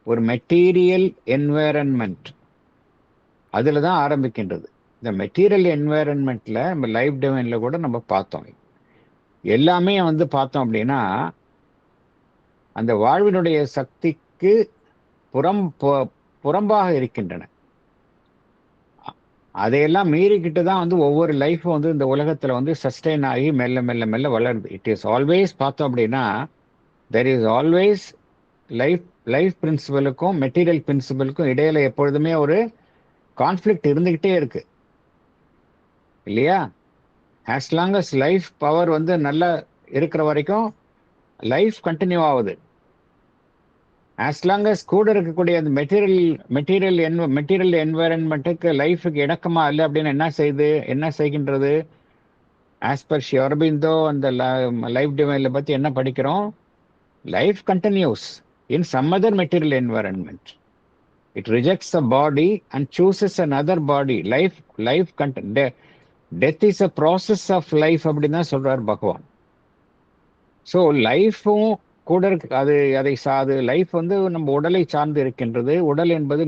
A: ஒரு மெட்டீரியல் என்வைரன்மெண்ட், அதுல தான் ஆரம்பிக்கின்றது. இந்த மெட்டீரியல் என்வைரன்மெண்ட்ல நம்ம லைஃப் டிவைன்ல கூட நம்ம பார்த்தோம். எல்லாமே வந்து பார்த்தோம் அப்படின்னா அந்த வாழ்வினுடைய சக்திக்கு புறம்பாக இருக்கின்றன. அதையெல்லாம் மீறிக்கிட்டு தான் வந்து ஒவ்வொரு லைஃப்பும் வந்து இந்த உலகத்துல வந்து சஸ்டெயின் ஆகி மெல்ல மெல்ல மெல்ல வளருது. இட் இஸ் ஆல்வேஸ் பார்த்தோம் அப்படின்னா தெர் இஸ் ஆல்வேஸ் லைஃப் பிரின்சிபலுக்கும் மெட்டீரியல் பிரின்சிபலுக்கும் இடையில எப்பொழுதுமே ஒரு கான்ஃப்ளிக்ட் இருந்துகிட்டே இருக்கு இல்லையா? As long as life power வந்து நல்லா இருக்கிற வரைக்கும் லைஃப் கண்டினியூ ஆகுது. ஆஸ் லாங் அஸ் கூட இருக்கக்கூடிய அந்த மெட்டீரியல் என்வைரன்மெண்ட்டுக்கு லைஃபுக்கு இணக்கமா இல்லை அப்படின்னு என்ன செய்கின்றது? ஆஸ் பர் ஸ்ரீ அரபிந்தோ அந்த லைஃப் டிவைன்ல பத்தி என்ன படிக்கிறோம்? Life continues in some other material environment. It rejects the body and chooses another body. Death is a process of life அப்படின்னு தான் சொல்றார் பகவான். ஸோ லைஃபும் கூட இருக்கு. அதை லைஃப் வந்து நம்ம உடலை சார்ந்து இருக்கின்றது. உடல் என்பது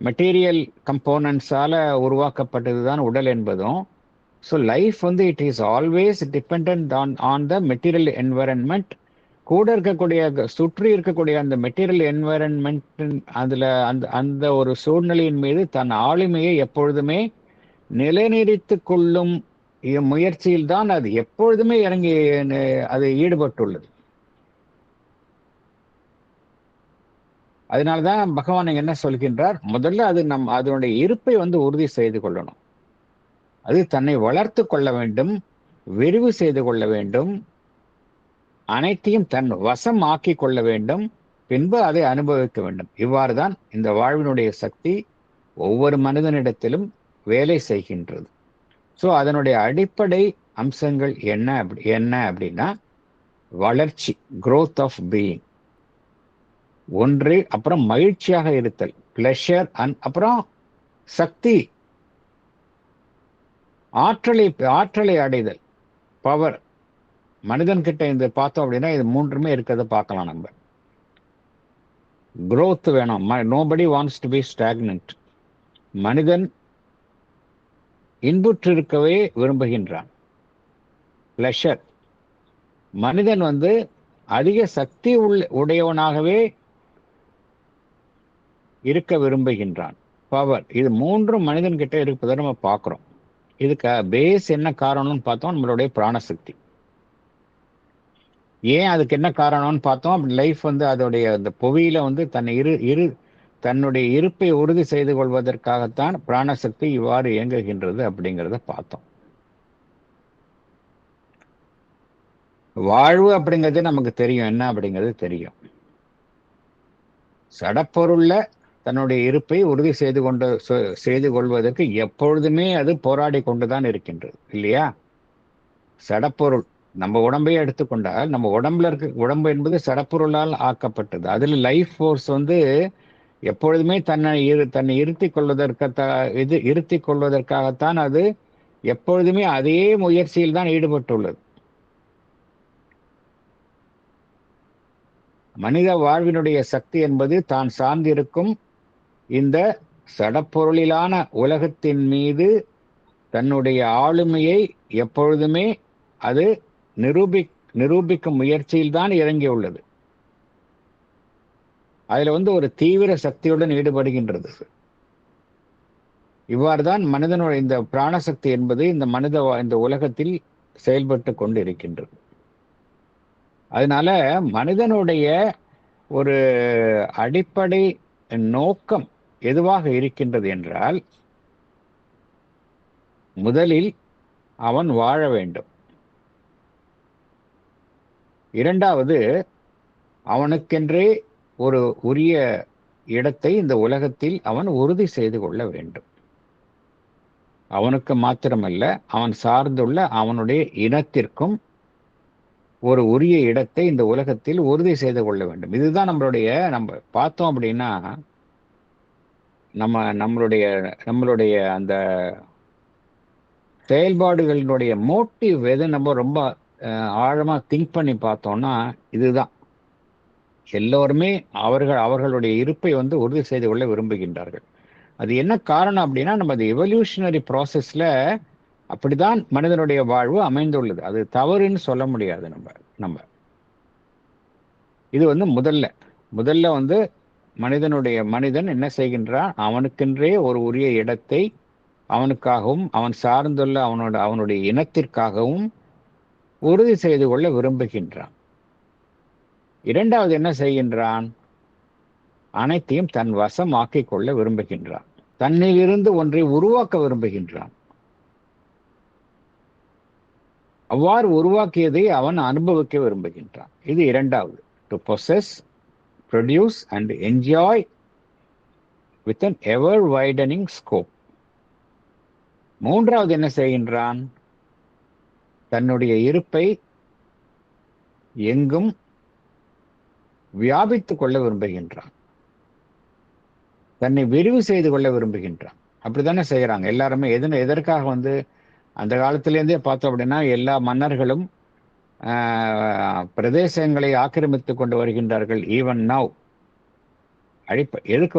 A: மெட்டீரியல் கம்போனன்ட்ஸால உருவாக்கப்பட்டது தான் உடல் என்பதும். ஸோ லைஃப் வந்து it is always depend on the material environment. கூட இருக்கக்கூடிய சுற்றி இருக்கக்கூடிய அந்த மெட்டீரியல் என்வைரன்மெண்ட் அதுல அந்த ஒரு சூழ்நிலையின் மீது தன் ஆளுமையை எப்பொழுதுமே நிலைநிறுத்தி கொள்ளும் முயற்சியில் தான் அது எப்பொழுதுமே இறங்கி அது ஈடுபட்டுள்ளது. அதனாலதான் பகவான் என்ன சொல்கின்றார், முதல்ல அது அதனுடைய இருப்பை உறுதி செய்து கொள்ளணும். அது தன்னை வளர்த்து கொள்ள வேண்டும், விரிவு செய்து கொள்ள வேண்டும், அனைத்தையும் தன் வசம் ஆக்கி கொள்ள வேண்டும், பின்பு அதை அனுபவிக்க வேண்டும். இவ்வாறு தான் இந்த வாழ்வினுடைய சக்தி ஒவ்வொரு மனிதனிடத்திலும் வேலை செய்கின்றது. ஸோ அதனுடைய அடிப்படை அம்சங்கள் என்ன அப்படின்னா, வளர்ச்சி, growth ஆஃப் பீயிங் ஒன்று, அப்புறம் மகிழ்ச்சியாக இருத்தல், பிளஷர், அப்புறம் சக்தி, ஆற்றலை அடைதல், பவர். மனிதன் கிட்ட இந்த பார்த்தோம் அப்படின்னா இது மூன்றுமே இருக்கிறத பார்க்கலாம் நம்ம. growth வேணும். Nobody wants to be stagnant. மனிதன் இன்புற்றிருக்கவே விரும்புகின்றான். பிளஷர், மனிதன் அதிக சக்தி உடையவனாகவே இருக்க விரும்புகின்றான். பவர், இது மூன்றும் மனிதன் கிட்ட இருப்பதை நம்ம பார்க்கிறோம். இதுக்கு பேஸ் என்ன காரணம்னு பார்த்தோம், நம்மளுடைய பிராணசக்தி. ஏன் அதுக்கு என்ன காரணம்னு பார்த்தோம், லைஃப் அதோடைய அந்த புவியில தன்னுடைய இருப்பை உறுதி செய்து கொள்வதற்காகத்தான் பிராணசக்தி இவ்வாறு இயங்குகின்றது அப்படிங்கிறத பார்த்தோம். வாழ்வு அப்படிங்கிறது நமக்கு தெரியும், என்ன அப்படிங்கிறது தெரியும். சடப்பொருள்ல தன்னுடைய இருப்பை உறுதி செய்து கொள்வதற்கு எப்பொழுதுமே அது போராடி கொண்டுதான் இருக்கின்றது, இல்லையா? சடப்பொருள், நம்ம உடம்பையே எடுத்துக்கொண்டால், நம்ம உடம்பு என்பது சடப்பொருளால் ஆக்கப்பட்டது. அதுல லைஃப் ஃபோர்ஸ் எப்பொழுதுமே தன்னை இருத்திக் கொள்வதற்காகத்தான் அது எப்பொழுதுமே அதே முயற்சியில் தான் ஈடுபட்டுள்ளது. மனித வாழ்வினுடைய சக்தி என்பது தான் சார்ந்திருக்கும் இந்த சடப்பொருளிலான உலகத்தின் மீது தன்னுடைய ஆளுமையை எப்பொழுதுமே அது நிரூபிக்கும் முயற்சியில் தான் இறங்கியுள்ளது. அதுல ஒரு தீவிர சக்தியுடன் ஈடுபடுகின்றது. இவ்வாறுதான் மனிதனுடைய இந்த பிராணசக்தி என்பது இந்த உலகத்தில் செயல்பட்டு கொண்டு இருக்கின்றது. அதனால மனிதனுடைய ஒரு அடிப்படை நோக்கம் எதுவாக இருக்கின்றது என்றால், முதலில் அவன் வாழ வேண்டும். இரண்டாவது, அவனுக்கென்றே ஒரு உரிய இடத்தை இந்த உலகத்தில் அவன் உறுதி செய்து கொள்ள வேண்டும். அவனுக்கு மாத்திரமல்ல, அவன் சார்ந்துள்ள அவனுடைய இனத்திற்கும் ஒரு உரிய இடத்தை இந்த உலகத்தில் உறுதி செய்து கொள்ள வேண்டும். இதுதான் நம்ம பார்த்தோம் அப்படின்னா, நம்மளுடைய அந்த செயல்பாடுகளினுடைய மோட்டிவ் எது நம்ம ரொம்ப ஆழமா திங்க் பண்ணி பார்த்தோம்னா இதுதான். எல்லோருமே அவர்களுடைய இருப்பை உறுதி செய்து கொள்ள விரும்புகின்றார்கள். அது என்ன காரணம் அப்படின்னா, நம்ம அது எவல்யூஷனரி ப்ராசஸ்ல அப்படிதான் மனிதனுடைய வாழ்வு அமைந்துள்ளது. அது தவறுன்னு சொல்ல முடியாது. நம்ம இது முதல்ல மனிதன் என்ன செய்கின்றான், அவனுக்கென்றே ஒரு உரிய இடத்தை அவனுக்காகவும் அவன் சார்ந்துள்ள அவனுடைய இனத்திற்காகவும் உறுதி செய்து கொள்ள விரும்புகின்றான். இரண்டாவது என்ன செய்கின்றான், அனைத்தையும் தன் வசம் ஆக்கிக் கொள்ள விரும்புகின்றான். தன்னிலிருந்து ஒன்றை உருவாக்க விரும்புகின்றான். அவ்வாறு உருவாக்கியதை அவன் அனுபவிக்க விரும்புகின்றான். இது இரண்டாவது. To possess, produce and enjoy with an ever widening scope. மூன்றாவது என்ன செய்கின்றான், தன்னுடைய இருப்பை எங்கும் வியாபித்துக் கொள்ள விரும்புகின்றான். தன்னை விரிவு செய்து கொள்ள விரும்புகின்றான். அப்படித்தானே செய்யறாங்க எல்லாருமே. எதற்காக அந்த காலத்திலேருந்தே பார்த்தோம் அப்படின்னா, எல்லா மன்னர்களும் பிரதேசங்களை ஆக்கிரமித்து கொண்டு வருகின்றார்கள். ஈவன் நவ் எதுக்கு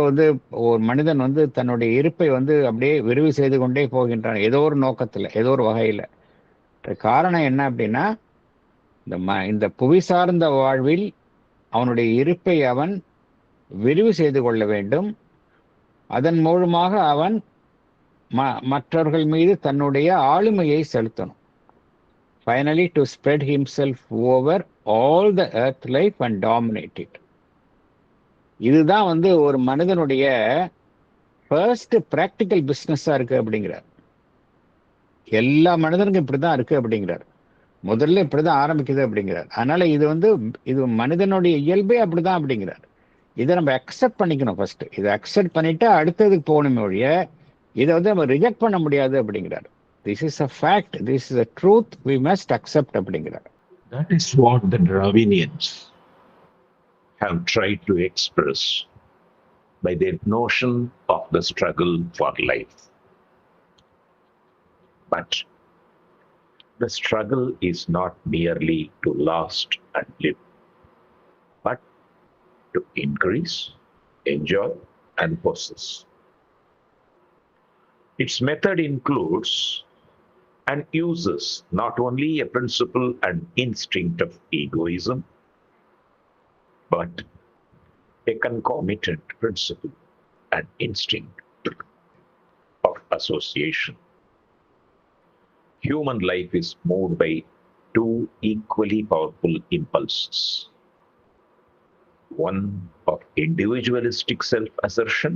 A: ஒரு மனிதன் தன்னுடைய இருப்பை அப்படியே விரிவு செய்து கொண்டே போகின்றான், ஏதோ ஒரு நோக்கத்துல, ஏதோ ஒரு வகையில. காரணம் என்ன அப்படின்னா, இந்த புவி சார்ந்த வாழ்வில் அவனுடைய இருப்பை அவன் விரிவு செய்து கொள்ள வேண்டும். அதன் மூலமாக அவன் மற்றவர்கள் மீது தன்னுடைய ஆளுமையை செலுத்தணும். Finally, to spread himself over all the earth life and dominate it. இதுதான் வந்து ஒரு மனிதனுடைய ஃபர்ஸ்ட் பிராக்டிக்கல் பிஸ்னஸா இருக்கு அப்படிங்கிறார். எல்லா மனிதனுக்கும் இப்படிதான் இருக்கு அப்படிங்கிறார். முதல்ல இப்படிதான் ஆரம்பிக்குது அப்படிங்கிறார். அதனால இது வந்து இது மனிதனுடைய இயல்பே அப்படிதான் அப்படிங்கிறார். இதை நம்ம அக்செப்ட் பண்ணிக்கணும் ஃபர்ஸ்ட். இதை அக்செப்ட் பண்ணிட்டு அடுத்ததுக்கு போகணுமே ஒழிய இதை வந்து நம்ம ரிஜெக்ட் பண்ண முடியாது அப்படிங்கிறார். This is a fact, this is a truth, we must accept அப்படிங்கிறார்.
C: That is what the Dravidians have tried to express by their notion of the struggle for life. But the struggle is not merely to last and live, but to increase, enjoy, and possess. Its method includes and uses not only a principle and instinct of egoism, but a concomitant principle and instinct of association. Human life is moved by two equally powerful impulses. One of individualistic self-assertion,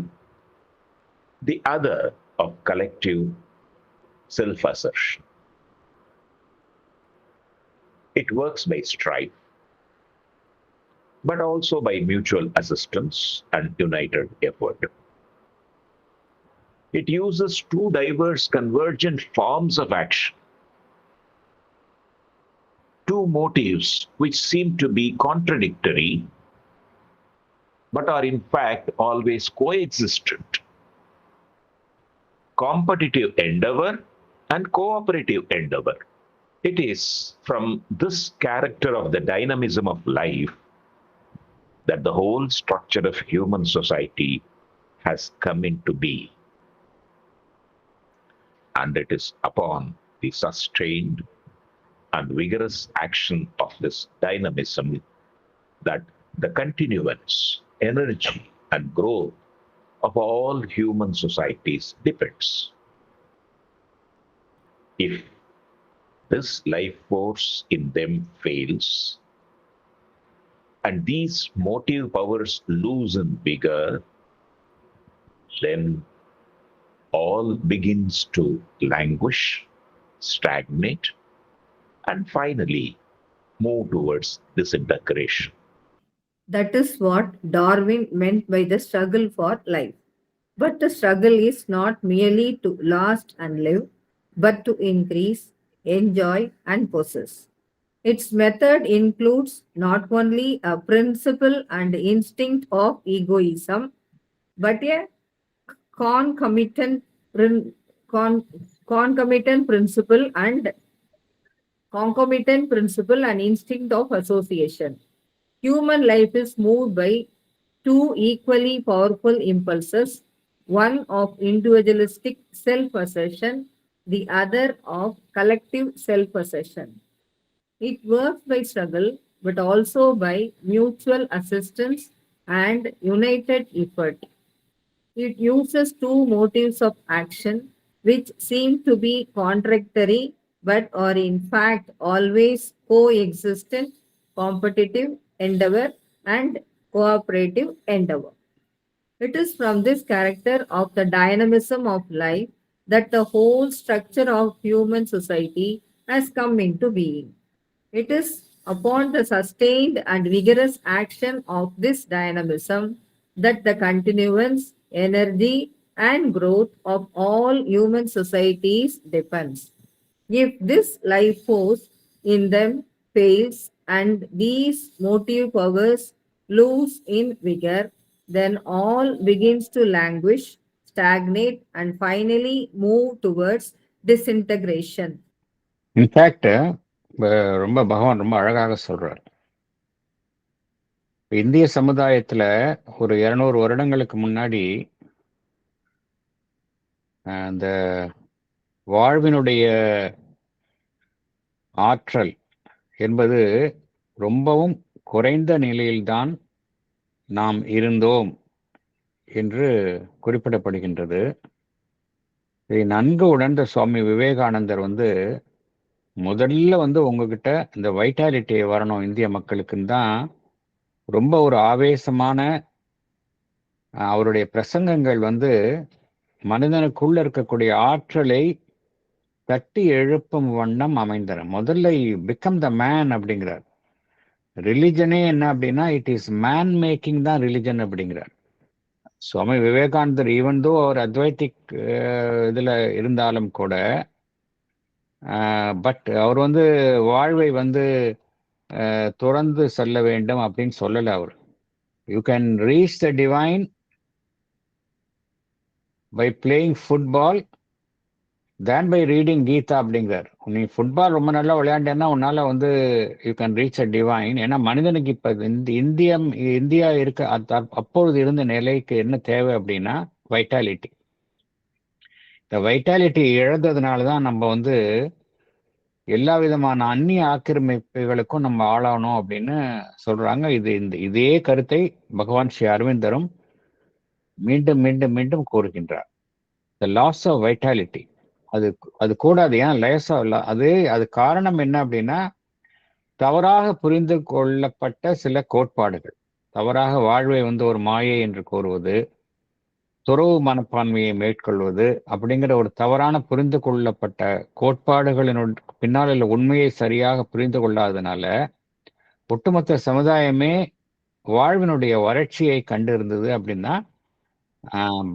C: the other of collective self-assertion. It works by strife, but also by mutual assistance and united effort. It uses two diverse convergent forms of action, two motives which seem to be contradictory, but are in fact always coexistent: competitive endeavor and cooperative endeavor. It is from this character of the dynamism of life that the whole structure of human society has come into being. And it is upon the sustained and vigorous action of this dynamism that the continuance, energy, and growth of all human societies depends. If this life force in them fails, and these motive powers loosen vigor, then all begins to languish, stagnate, and finally move towards disintegration.
B: That is what Darwin meant by the struggle for life. But the struggle is not merely to last and live, but to increase, enjoy, and possess. Its method includes not only a principle and instinct of egoism, but a concomitant, concomitant principle and concomitant principle and instinct of association. Human life is moved by two equally powerful impulses, one of individualistic self assertion, the other of collective self assertion. It works by struggle, but also by mutual assistance and united effort. It uses two motives of action which seem to be contradictory but are in fact always coexistent: competitive endeavor and cooperative endeavor. It is from this character of the dynamism of life that the whole structure of human society has come into being. It is upon the sustained and vigorous action of this dynamism that the continuance, energy, and growth of all human societies depends. If this life force in them fails and these motive powers lose in vigor, then all begins to languish, stagnate, and finally move towards disintegration.
A: In fact ரொம்ப பகவான் ரொம்ப அழகாக சொல்றார். இந்திய சமுதாயத்துல ஒரு 200 வருடங்களுக்கு முன்னாடி அந்த வாழ்வினுடைய ஆற்றல் என்பது ரொம்பவும் குறைந்த நிலையில்தான் நாம் இருந்தோம் என்று குறிப்பிடப்படுகின்றது. இதை நன்கு உணர்ந்த சுவாமி விவேகானந்தர் முதல்ல உங்ககிட்ட இந்த வைட்டாலிட்டி வரணும் இந்திய மக்களுக்குன்னு தான் ரொம்ப ஒரு ஆவேசமான அவருடைய பிரசங்கங்கள் வந்து மனிதனுக்குள்ள இருக்கக்கூடிய ஆற்றலை தட்டி எழுப்பும் வண்ணம் அமைந்தன. முதல்ல பிகம் த மேன் அப்படிங்கிறார். ரிலிஜனே என்ன அப்படின்னா இட் இஸ் மேன் மேக்கிங் தான் ரிலிஜன் அப்படிங்கிறார். சுவாமி விவேகானந்தர் ஈவன் தோ அவர் அத்வைத்திக் இதுல இருந்தாலும் கூட, பட் அவர் வந்து வாழ்வை வந்து துறந்து செல்ல வேண்டும் அப்படின்னு சொல்லல அவர். You can reach the divine by playing football than by reading Gita அப்படிங்கிறார். நீ ஃபுட்பால் ரொம்ப நல்லா விளையாண்டேன்னா உன்னால வந்து you can reach a divine. ஏன்னா மனிதனுக்கு இப்ப இந்தியா இருக்க அப்பொழுது இருந்த நிலைக்கு என்ன தேவை அப்படின்னா வைட்டாலிட்டி. இந்த வைட்டாலிட்டி இழந்ததுனால தான் நம்ம வந்து எல்லா விதமான அந்நிய ஆக்கிரமிப்புகளுக்கும் நம்ம ஆளானோம் அப்படின்னு சொல்றாங்க. இதே கருத்தை பகவான் ஸ்ரீ அரவிந்தரும் மீண்டும் மீண்டும் மீண்டும் கூறுகின்றார். த லாஸ் ஆஃப் வைட்டாலிட்டி அது கூடாது. ஏன் லேசா இல்ல, அது காரணம் என்ன அப்படின்னா தவறாக புரிந்து கொள்ளப்பட்ட சில கோட்பாடுகள். தவறாக வாழ்வை வந்து ஒரு மாயை என்று கூறுவது, துறவு மனப்பான்மையை மேற்கொள்வது அப்படிங்கிற ஒரு தவறான புரிந்து கொள்ளப்பட்ட கோட்பாடுகளின் பின்னால் உள்ள உண்மையை சரியாக புரிந்து கொள்ளாதனால ஒட்டுமொத்த சமுதாயமே வாழ்வினுடைய வறட்சியை கண்டு இருந்தது அப்படின்னா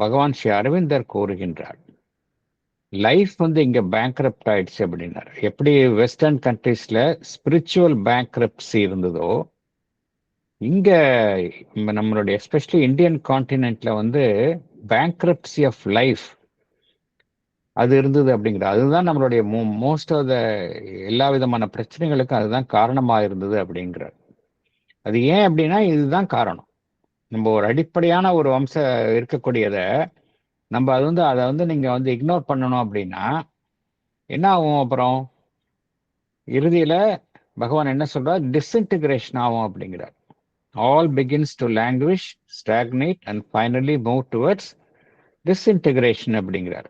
A: பகவான் ஸ்ரீ அரவிந்தர் கூறுகின்றார். லைஃப் வந்து இங்க பேங்க்ரப்ட் ஆயிடுச்சு அப்படின்னாரு. எப்படி வெஸ்டர்ன் கண்ட்ரீஸ்ல ஸ்பிரிச்சுவல் பேங்க்ரப்சி இருந்ததோ, இங்க நம்மளுடைய எஸ்பெஷலி இந்தியன் கான்டினென்ட்ல வந்து பேங்க்ரப்சி ஆஃப் லைஃப் அது இருந்தது அப்படிங்கிற. அதுதான் நம்மளுடைய மோஸ்ட் ஆஃப் த எல்லா விதமான பிரச்சனைகளுக்கும் அதுதான் காரணமா இருந்தது அப்படிங்கிறார். அது ஏன் அப்படின்னா இதுதான் காரணம். நம்ம ஒரு அடிப்படையான ஒரு வம்சம் இருக்கக்கூடியத நம்ம அதை வந்து நீங்க வந்து இக்னோர் பண்ணணும் அப்படின்னா என்ன ஆகும்? அப்புறம் இறுதியில பகவான் என்ன சொல்றார்? டிஸ்இன்டிகிரேஷன் ஆகும் அப்படிங்கிறார். All begins to language, stagnate and finally move towards disintegration அப்படிங்கிறார்.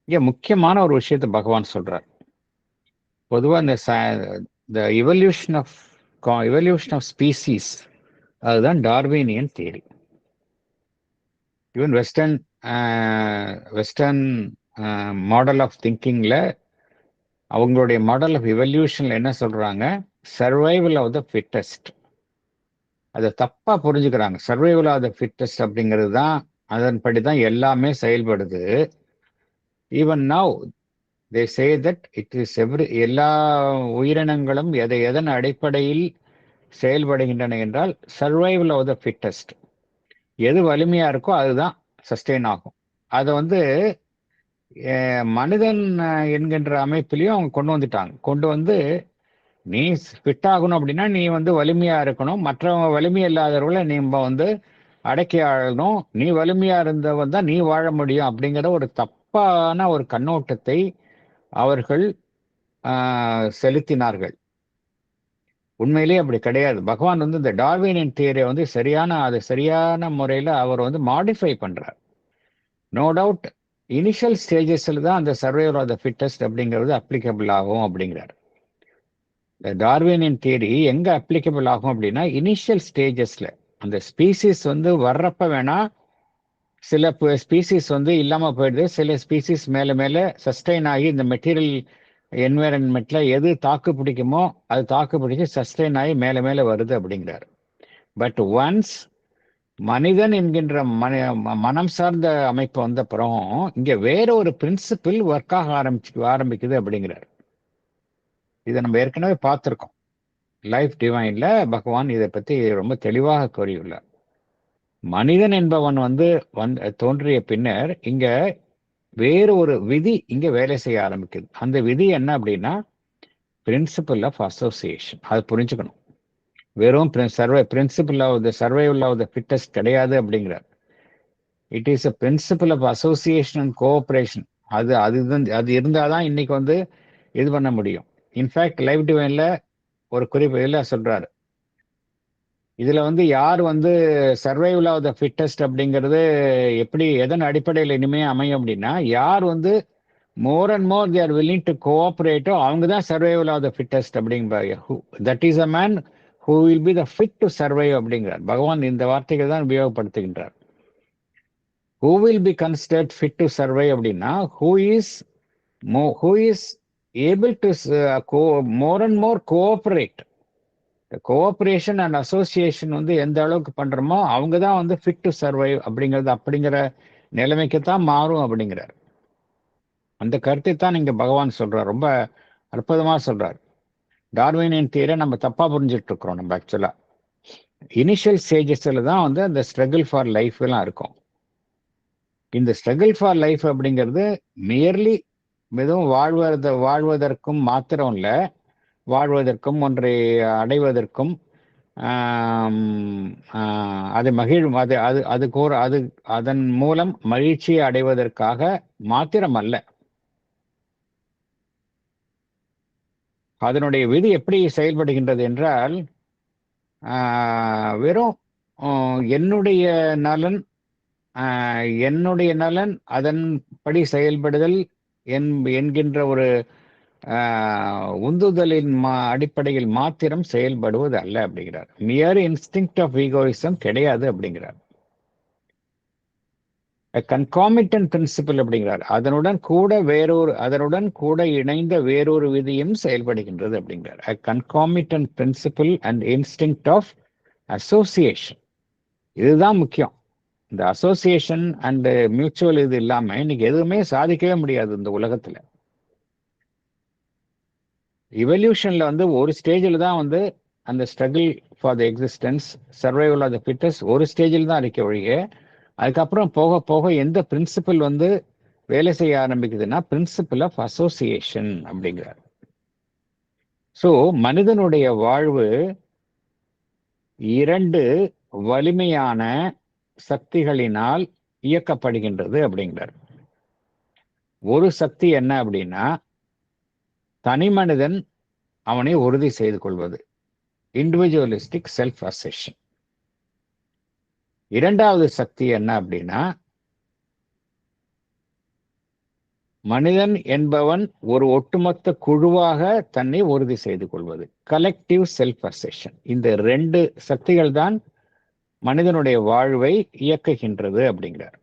A: இங்க முக்கியமான ஒரு விஷயத்தை பகவான் சொல்றார். பொதுவாக இந்த இவல்யூஷன் ஆஃப் ஸ்பீசிஸ் அதுதான் Darwinian theory. Even western model of திங்கிங்ல அவங்களுடைய மாடல் ஆஃப் இவல்யூஷன்ல என்ன சொல்றாங்க? Survival of the fittest. அதை தப்பா புரிஞ்சுக்கிறாங்க. சர்வைவல் ஆஃப் த ஃபிட்டஸ்ட் அப்படிங்கிறது தான், அதன்படி தான் எல்லாமே செயல்படுது. Even now they say that it is எல்லா உயிரினங்களும் எதன் அடிப்படையில் செயல்படுகின்றன என்றால் சர்வைவல் ஆஃப் த ஃபிட்டஸ்ட். எது வலிமையா இருக்கோ அதுதான் சஸ்டெயின் ஆகும். அதை வந்து மனிதன் என்கின்ற அமைப்பிலையும் அவங்க கொண்டு வந்து நீ ஃபிட் ஆகணும் அப்படின்னா நீ வந்து வலிமையா இருக்கணும், மற்றவங்க வலிமை இல்லாதவர்களை நீ வந்து அடக்கி ஆளணும், நீ வலிமையா இருந்தவன் தான் நீ வாழ முடியும் அப்படிங்கிற ஒரு தப்பான ஒரு கண்ணோட்டத்தை அவர்கள் செலுத்தினார்கள். உண்மையிலேயே அப்படி கிடையாது. பகவான் வந்து இந்த டார்வினியன் தியரியை வந்து சரியான முறையில் அவர் வந்து மாடிஃபை பண்றார். நோ டவுட் இனிஷியல் ஸ்டேஜஸ்ல தான் அந்த சர்வைவல் ஆஃப் த ஃபிட்டஸ்ட் அப்படிங்கிறது அப்ளிகபிள் ஆகும் அப்படிங்கிறார். டார்வினியன் தியரி எங்க அப்ளிகபிள் ஆகும் அப்படின்னா இனிஷியல் ஸ்டேஜஸ்ல அந்த ஸ்பீசிஸ் வந்து வர்றப்ப வேணா சில ஸ்பீசிஸ் வந்து இல்லாம போயிடுது, சில ஸ்பீசிஸ் மேல சஸ்டெயின் ஆகி இந்த மெட்டீரியல் என்வைரன்மெண்ட்ல எது தாக்கு பிடிக்குமோ அது தாக்கு பிடிச்சி சஸ்டெயின் ஆகி மேல வருது அப்படிங்கிறார். பட் ஒன்ஸ் மனிதன் என்கின்ற மனம் சார்ந்த அமைப்பு வந்த அப்புறம் இங்க வேற ஒரு பிரின்சிபிள் ஒர்க் ஆக ஆரம்பிக்குது அப்படிங்கிறார். இதை நம்ம ஏற்கனவே பார்த்திருக்கோம். லைஃப் டிவைன்ல பகவான் இதை பத்தி ரொம்ப தெளிவாக கூறியுள்ளார். மனிதன் என்பவன் வந்து தோன்றிய பின்னர் இங்க வேறு ஒரு விதி இங்க வேலை செய்ய ஆரம்பிக்குது. அந்த விதி என்ன அப்படின்னா பிரின்சிபல் ஆஃப் அசோசியேஷன். அது புரிஞ்சுக்கணும். வெறும் principle of the survival of the fittest கிடையாது அப்படிங்கிறார். It is a principle of association and cooperation. அது இருந்தாதான் இன்னைக்கு வந்து இது பண்ண முடியும். இன்ஃபேக்ட் லைஃப் டிவைன்ல ஒரு குறிப்பு சொல்றாரு. இதுல வந்து யார் வந்து சர்வைவல் ஆஃப் த ஃபிட்டஸ்ட் அப்படிங்கிறது எப்படி எதன் அடிப்படையில் இனிமே அமையும் அப்படின்னா யார் வந்து more and more they are willing to கோஆபரேட்டோ அவங்க தான் சர்வைவல் ஆஃப் த ஃபிட்டஸ்ட் அப்படிங்கிற. That is a man who will be the fit to survive அப்படிங்கிறார். பகவான் இந்த வார்த்தைகள் தான் உபயோகப்படுத்துகின்றார். Who will be considered fit to survive அப்படின்னா who is able to more and more cooperate. Cooperation and association வந்து எந்த அளவுக்கு பண்றோமோ அவங்க தான் வந்து ஃபிட் டு சர்வைவ் அப்படிங்கிற நிலைமைக்கு தான் மாறும் அப்படிங்கிறார். அந்த கருத்தை தான் இங்க பகவான் சொல்றார். ரொம்ப அற்புதமா சொல்றார். டார்வினியன் தியரை நம்ம தப்பா புரிஞ்சுட்டு இருக்கிறோம். நம்ம ஆக்சுவலா இனிஷியல் ஸ்டேஜஸ்ல தான் வந்து அந்த ஸ்ட்ரகிள் ஃபார் லைஃப் எல்லாம் இருக்கும். இந்த ஸ்ட்ரகிள் ஃபார் லைஃப் அப்படிங்கிறது மியர்லி மிகவும் வாழ்வதற்கும் மாத்திரம் இல்லை, வாழ்வதற்கும் ஒன்றை அடைவதற்கும் அது மகிழும் அது அது அது அதன் மூலம் மகிழ்ச்சியை அடைவதற்காக மாத்திரம் அல்ல. அதனுடைய விதி எப்படி செயல்படுகின்றது என்றால், வெறும் என்னுடைய நலன் அதன்படி செயல்படுதல் என்கின்ற ஒரு உந்துதலின் அடிப்படையில் மாத்திரம் செயல்படுவது அல்ல அப்படிங்கிறார். மியர் இன்ஸ்டிங்க்ட் ஆஃப் ஈகோயிசம் கிடையாது அப்படிங்கிறார். கன்காமிட்டன்ட் பிரின்சிபல் அப்படிங்கிறார். அதனுடன் கூட இணைந்த வேறொரு விதியும் செயல்படுகின்றது அப்படிங்கிறார். Concomitant principle and instinct of association. இதுதான் முக்கியம். இந்த அசோசியேஷன் அண்ட் மியூச்சுவல் இது இல்லாம இன்னைக்கு எதுவுமே சாதிக்கவே முடியாது இந்த உலகத்துல. இவல்யூஷன்ல வந்து ஒரு ஸ்டேஜில் தான் வந்து அந்த struggle for the existence, survival of the fittest ஒரு ஸ்டேஜில் தான் இருக்க ஒழிய, அதுக்கப்புறம் போக போக எந்த பிரின்சிபல் வந்து வேலை செய்ய ஆரம்பிக்குதுன்னா பிரின்சிபல் ஆஃப் அசோசியேஷன் அப்படிங்கிறார். ஸோ மனிதனுடைய வாழ்வு இரண்டு வலிமையான சக்திகளினால் இயக்கப்படுகின்றது அப்படிங்கிறார். ஒரு சக்தி என்ன அப்படின்னா தனி மனிதன் அவனை உறுதி செய்து கொள்வது, இண்டிவிஜுவலிஸ்டிக் செல்ஃப் அசெஷன். இரண்டாவது சக்தி என்ன அப்படின்னா மனிதன் என்பவன் ஒரு ஒட்டுமொத்த குழுவாக தன்னை உறுதி செய்து கொள்வது, கலெக்டிவ் செல்ஃப் அசெஷன். இந்த ரெண்டு சக்திகள் தான் மனிதனுடைய வாழ்வை இயக்குகின்றது அப்படிங்கிறார்.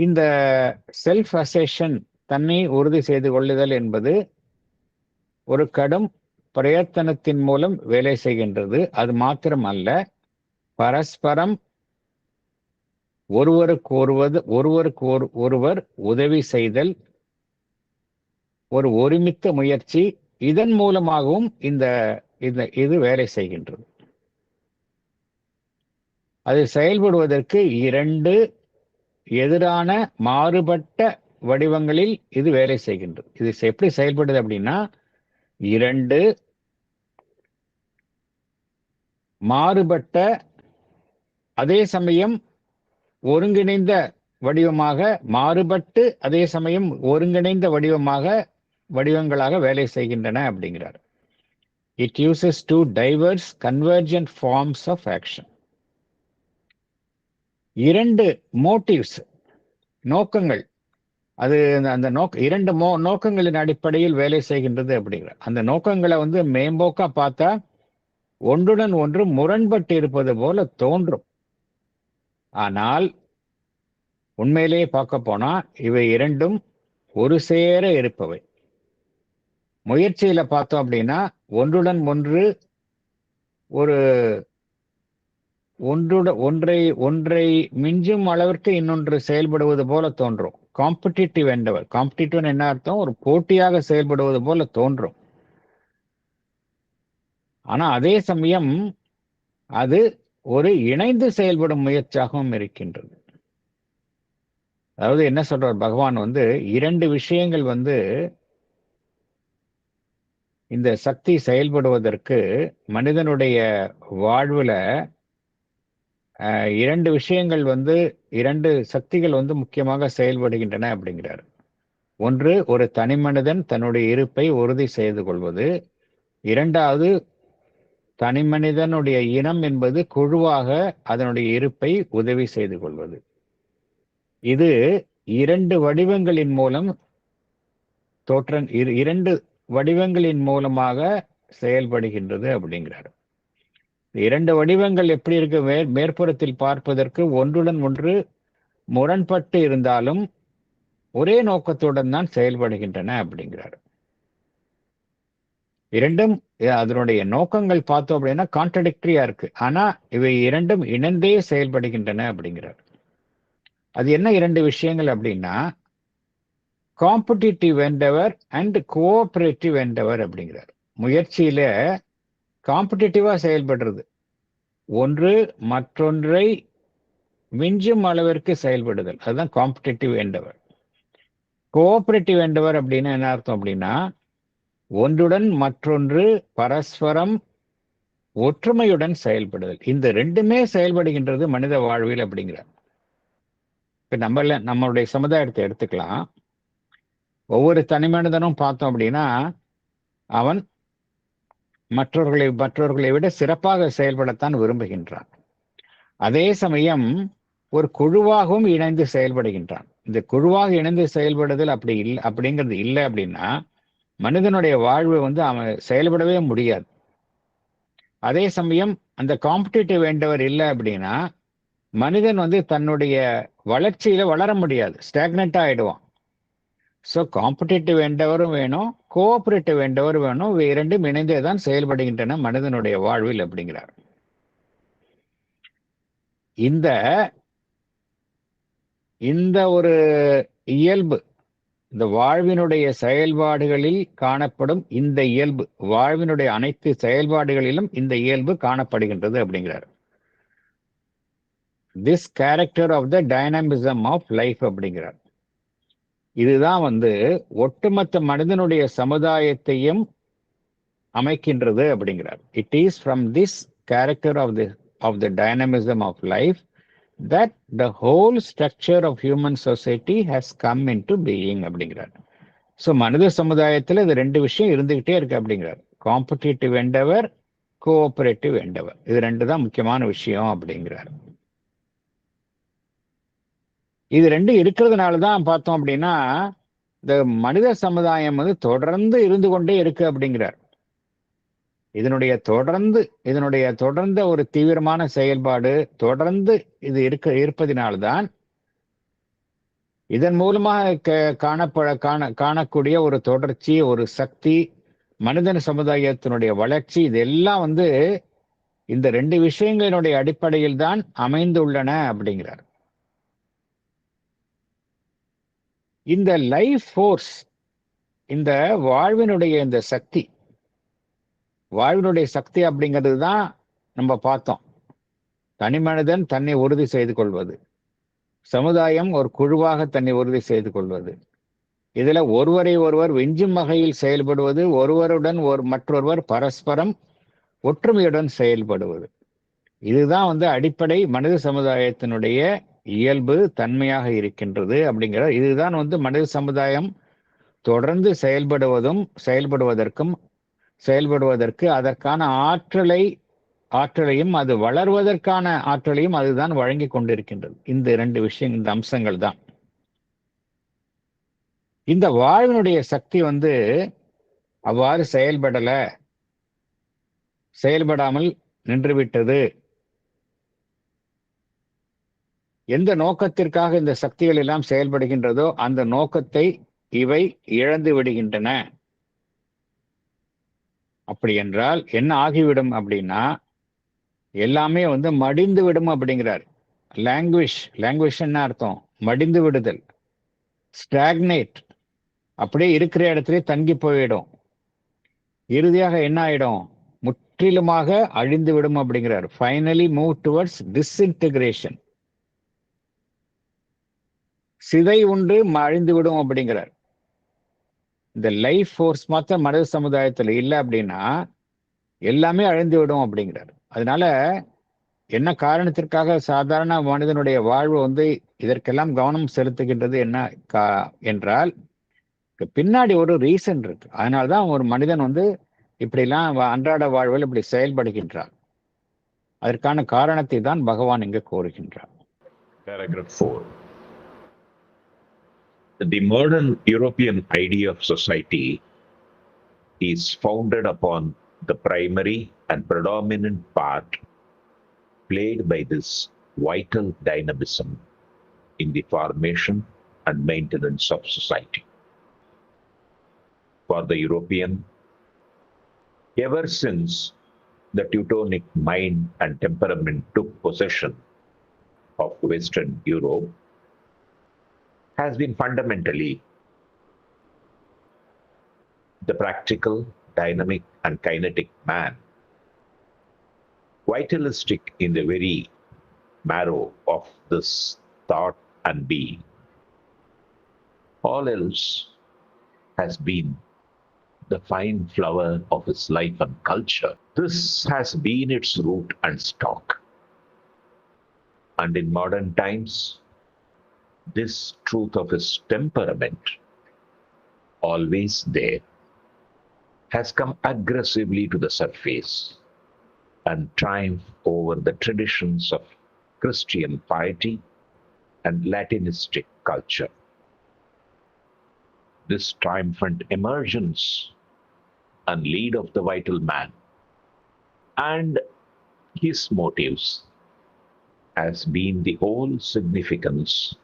A: இந்த செல்ஃப் அசெஷன், தன்னை உறுதி செய்து கொள்ளுதல் என்பது ஒரு கடும் பிரயத்தனத்தின் மூலம் வேலை செய்கின்றது. அது மாத்திரம் அல்ல, பரஸ்பரம் ஒருவருக்கு ஒருவர் உதவி செய்தல், ஒரு ஒருமித்த முயற்சி, இதன் மூலமாகவும் இது வேலை செய்கின்றது. அது செயல்படுவதற்கு இரண்டு எதிரான மாறுபட்ட வடிவங்களில் இது வேலை செய்கின்றது. இது எப்படி செயல்படுது அப்படின்னா இரண்டு மாறுபட்ட அதே சமயம் ஒருங்கிணைந்த வடிவமாக, மாறுபட்டு அதே சமயம் ஒருங்கிணைந்த வடிவங்களாக வேலை செய்கின்றன அப்படிங்கிறார். It uses two diverse convergent forms of action. இரண்டு மோட்டிவ்ஸ், நோக்கங்கள், அது அந்த இரண்டு நோக்கங்களின் அடிப்படையில் வேலை செய்கின்றது அப்படிங்கிறார். அந்த நோக்கங்களை வந்து மேம்போக்கா பார்த்தா ஒன்றுடன் ஒன்று முரண்பட்டு இருப்பது போல தோன்றும். ஆனால் உண்மையிலேயே பார்க்க போனா இவை இரண்டும் ஒரு சேர இருப்பவை. முயற்சியில பார்த்தோம் அப்படின்னா ஒன்றுடன் ஒன்று ஒன்றை மிஞ்சும் அளவிற்கு இன்னொன்று செயல்படுவது போல தோன்றும். காம்படிட்டிவ் எண்டவர், காம்படிட்டிவ் என்ன அர்த்தம்? ஒரு போட்டியாக செயல்படுவது போல தோன்றும். ஆனா அதே சமயம் அது ஒரு இணைந்து செயல்படும் முயற்சியாகவும் இருக்கின்றது. அதாவது என்ன சொல்றார் பகவான் வந்து, இரண்டு விஷயங்கள் வந்து இந்த சக்தி செயல்படுவதற்கு மனிதனுடைய வாழ்வுல இரண்டு விஷயங்கள் வந்து, இரண்டு சக்திகள் வந்து முக்கியமாக செயல்படுகின்றன அப்படிங்கிறார். ஒன்று, ஒரு தனி மனிதன் தன்னுடைய இருப்பை உறுதி செய்து கொள்வது. இரண்டாவது, தனி மனிதனுடைய இனம் என்பது குழுவாக அதனுடைய இருப்பை உதவி செய்து கொள்வது. இது இரண்டு வடிவங்களின் மூலம் இரண்டு வடிவங்களின் மூலமாக செயல்படுகின்றது அப்படிங்கிறார். இரண்டு வடிவங்கள் எப்படி இருக்கு? மேற்புறத்தில் பார்ப்பதற்கு ஒன்றுடன் ஒன்று முரண்பட்டு இருந்தாலும் ஒரே நோக்கத்துடன் தான் செயல்படுகின்றன அப்படிங்கிறார். இரண்டும் அதனுடைய நோக்கங்கள் பார்த்தோம் அப்படின்னா கான்ட்ரடிக்டரியா இருக்கு. ஆனா இவை இரண்டும் இணைந்தே செயல்படுகின்றன அப்படிங்கிறார். அது என்ன இரண்டு விஷயங்கள் அப்படின்னா, competitive Endeavour and cooperative Endeavour அப்படிங்கிறார். முயற்சியில காம்படிட்டிவா செயல்படுறது, ஒன்று மற்றொன்றை விஞ்சும் அளவிற்கு செயல்படுதல், அதுதான் காம்படிட்டிவ் எண்டவர். கோஆபரேட்டிவ் எண்டவர் அப்படின்னா என்ன அர்த்தம் அப்படின்னா, ஒன்றுடன் மற்றொன்று பரஸ்பரம் ஒற்றுமையுடன் செயல்படுதல். இந்த ரெண்டுமே செயல்படுகின்றது மனித வாழ்வில் அப்படிங்கிறார். இப்ப நம்மளுடைய சமுதாயத்தை எடுத்துக்கலாம். ஒவ்வொரு தனி மனிதனும் பார்த்தோம் அப்படின்னா அவன் மற்றவர்களை விட சிறப்பாக செயல்படத்தான் விரும்புகின்றான். அதே சமயம் ஒரு குழுவாகவும் இணைந்து செயல்படுகின்றான். இந்த குழுவாக இணைந்து செயல்படுதல் அப்படிங்கிறது இல்லை அப்படின்னா மனிதனுடைய வாழ்வு அவன் செயல்படவே முடியாது. அதே சமயம் அந்த காம்படிட்டிவ் வேண்டவர் இல்லை அப்படின்னா மனிதன் தன்னுடைய வளர்ச்சியில வளர முடியாது, ஸ்டாக்னண்டா ஆயிடுவான். ஸோ காம்படிட்டிவ் வேண்டவரும் வேணும், கோஆபரேட்டிவ் வேண்டவரும் வேணும். இவை இரண்டும் இணைந்தே தான் செயல்படுகின்றன மனிதனுடைய வாழ்வில் அப்படிங்கிறார். இந்த ஒரு இயல்பு, இந்த வாழ்வினுடைய செயல்பாடுகளில் காணப்படும் இந்த இயல்பு, வாழ்வினுடைய அனைத்து செயல்பாடுகளிலும் இந்த இயல்பு காணப்படுகின்றது அப்படிங்கிறார். This character of the dynamism of life அப்படிங்கிறார். இதுதான் ஒட்டுமொத்த மனிதனுடைய சமுதாயத்தையும் அமைக்கின்றது அப்படிங்கிறார். It is from this character of the dynamism of life that the whole structure of human society has come into being அப்படிங்கிறார். ஸோ மனித சமுதாயத்தில் இது ரெண்டு விஷயம் இருந்துகிட்டே இருக்கு அப்படிங்கிறார். காம்படிட்டிவ் எண்டவர், கோஆபரேட்டிவ் எண்டவர், இது ரெண்டு தான் முக்கியமான விஷயம் அப்படிங்கிறார். இது ரெண்டு இருக்கிறதுனால தான் பார்த்தோம் அப்படின்னா இந்த மனித சமுதாயம் தொடர்ந்து இருந்து கொண்டே இருக்கு அப்படிங்கிறார். இதனுடைய தொடர்ந்த ஒரு தீவிரமான செயல்பாடு தொடர்ந்து இது இருப்பதினால்தான் இதன் மூலமாக காணக்கூடிய ஒரு தொடர்ச்சி, ஒரு சக்தி, மனிதன் சமுதாயத்தினுடைய வளர்ச்சி, இதெல்லாம் இந்த ரெண்டு விஷயங்களினுடைய அடிப்படையில் தான் அமைந்துள்ளன அப்படிங்கிறார். இந்த லைஃப் ஃபோர்ஸ், இந்த வாழ்வினுடைய இந்த சக்தி, வாழ்வினுடைய சக்தி அப்படிங்கிறது தான் நம்ம பார்த்தோம். தனி மனிதன் தன்னை உறுதி செய்து கொள்வது, சமுதாயம் ஒரு குழுவாக தன்னை உறுதி செய்து கொள்வது, இதுல ஒருவரை ஒருவர் விஞ்சும் வகையில் செயல்படுவது, ஒருவருடன் மற்றொருவர் பரஸ்பரம் ஒற்றுமையுடன் செயல்படுவது, இதுதான் அடிப்படை மனித சமுதாயத்தினுடைய இயல்பு தன்மையாக இருக்கின்றது அப்படிங்கிற. இதுதான் மனித சமுதாயம் தொடர்ந்து செயல்படுவதற்கு அதற்கான ஆற்றலையும் அது வளர்வதற்கான ஆற்றலையும் அதுதான் வழங்கி கொண்டிருக்கின்றது. இந்த இரண்டு விஷயங்கள், இந்த அம்சங்கள் தான். இந்த வாழ்வினுடைய சக்தி அவ்வாறு செயல்படாமல் நின்றுவிட்டது. எந்த நோக்கத்திற்காக இந்த சக்திகள் எல்லாம் செயல்படுகின்றதோ அந்த நோக்கத்தை இவை இழந்து விடுகின்றன. அப்படி என்றால் என்ன ஆகிவிடும் அப்படின்னா எல்லாமே மடிந்து விடும் அப்படிங்கிறார். லாங்குவேஜ் என்ன அர்த்தம்? மடிந்து விடுதல், ஸ்டாக்னேட், அப்படியே இருக்கிற இடத்துல தங்கி போயிடும். இறுதியாக என்ன ஆயிடும்? முற்றிலுமாக அழிந்து விடும் அப்படிங்கிறார். ஃபைனலி மூவ் டுவர்ட்ஸ் டிஸ்இன்டகிரேஷன், சிதை உண்டு அழிந்து விடும் அப்படிங்கிறார். இந்த லைஃப் ஃபோர்ஸ் மாத்திரம் மனித சமுதாயத்தில் இல்லை அப்படின்னா எல்லாமே அழிந்து விடும் அப்படிங்கிறார். அதனால என்ன காரணத்திற்காக சாதாரண மனிதனுடைய வாழ்வு இதற்கெல்லாம் கவனம் செலுத்துகின்றது என்ன என்றால் பின்னாடி ஒரு ரீசன் இருக்கு. அதனால்தான் ஒரு மனிதன் இப்படிலாம் அன்றாட வாழ்வில் இப்படி செயல்படுகின்றார். அதற்கான காரணத்தை தான் பகவான் இங்கு கோருகின்றார்.
C: Paragraph 4. The modern European idea of society is founded upon the primary and predominant part played by this vital dynamism in the formation and maintenance of society. For the European, ever since the Teutonic mind and temperament took possession of Western Europe, has been fundamentally the practical, dynamic, and kinetic man, vitalistic in the very marrow of this thought and being. All else has been the fine flower of his life and culture. This has been its root and stock. And in modern times, this truth of his temperament, always there, has come aggressively to the surface and triumphed over the traditions of Christian piety and Latinistic culture. This triumphant emergence and lead of the vital man and his motives has been the whole significance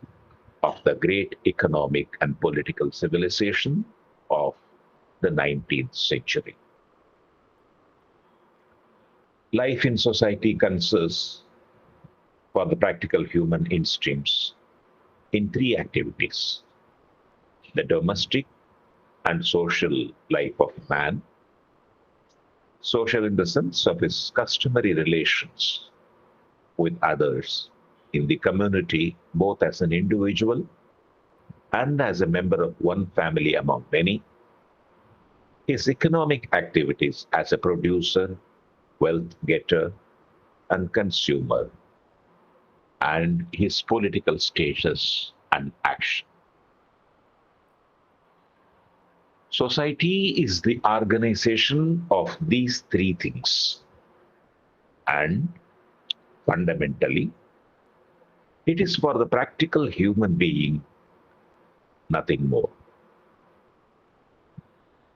C: of the great economic and political civilization of the 19th century. Life in society consists, for the practical human instincts, in three activities: the domestic and social life of man, social in the sense of his customary relations with others in the community, both as an individual and as a member of one family among many, his economic activities as a producer, wealth getter, and consumer, and his political status and action. Society is the organization of these three things, and fundamentally, it is for the practical human being nothing more.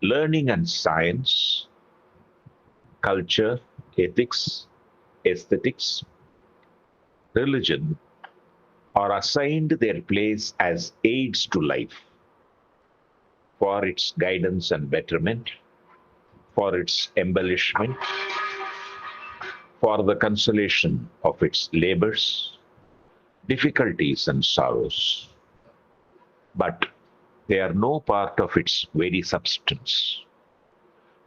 C: Learning and science, culture, ethics, aesthetics, religion are assigned their place as aids to life, for its guidance and betterment, for its embellishment, for the consolation of its labors, difficulties, and sorrows. But they are no part of its very substance,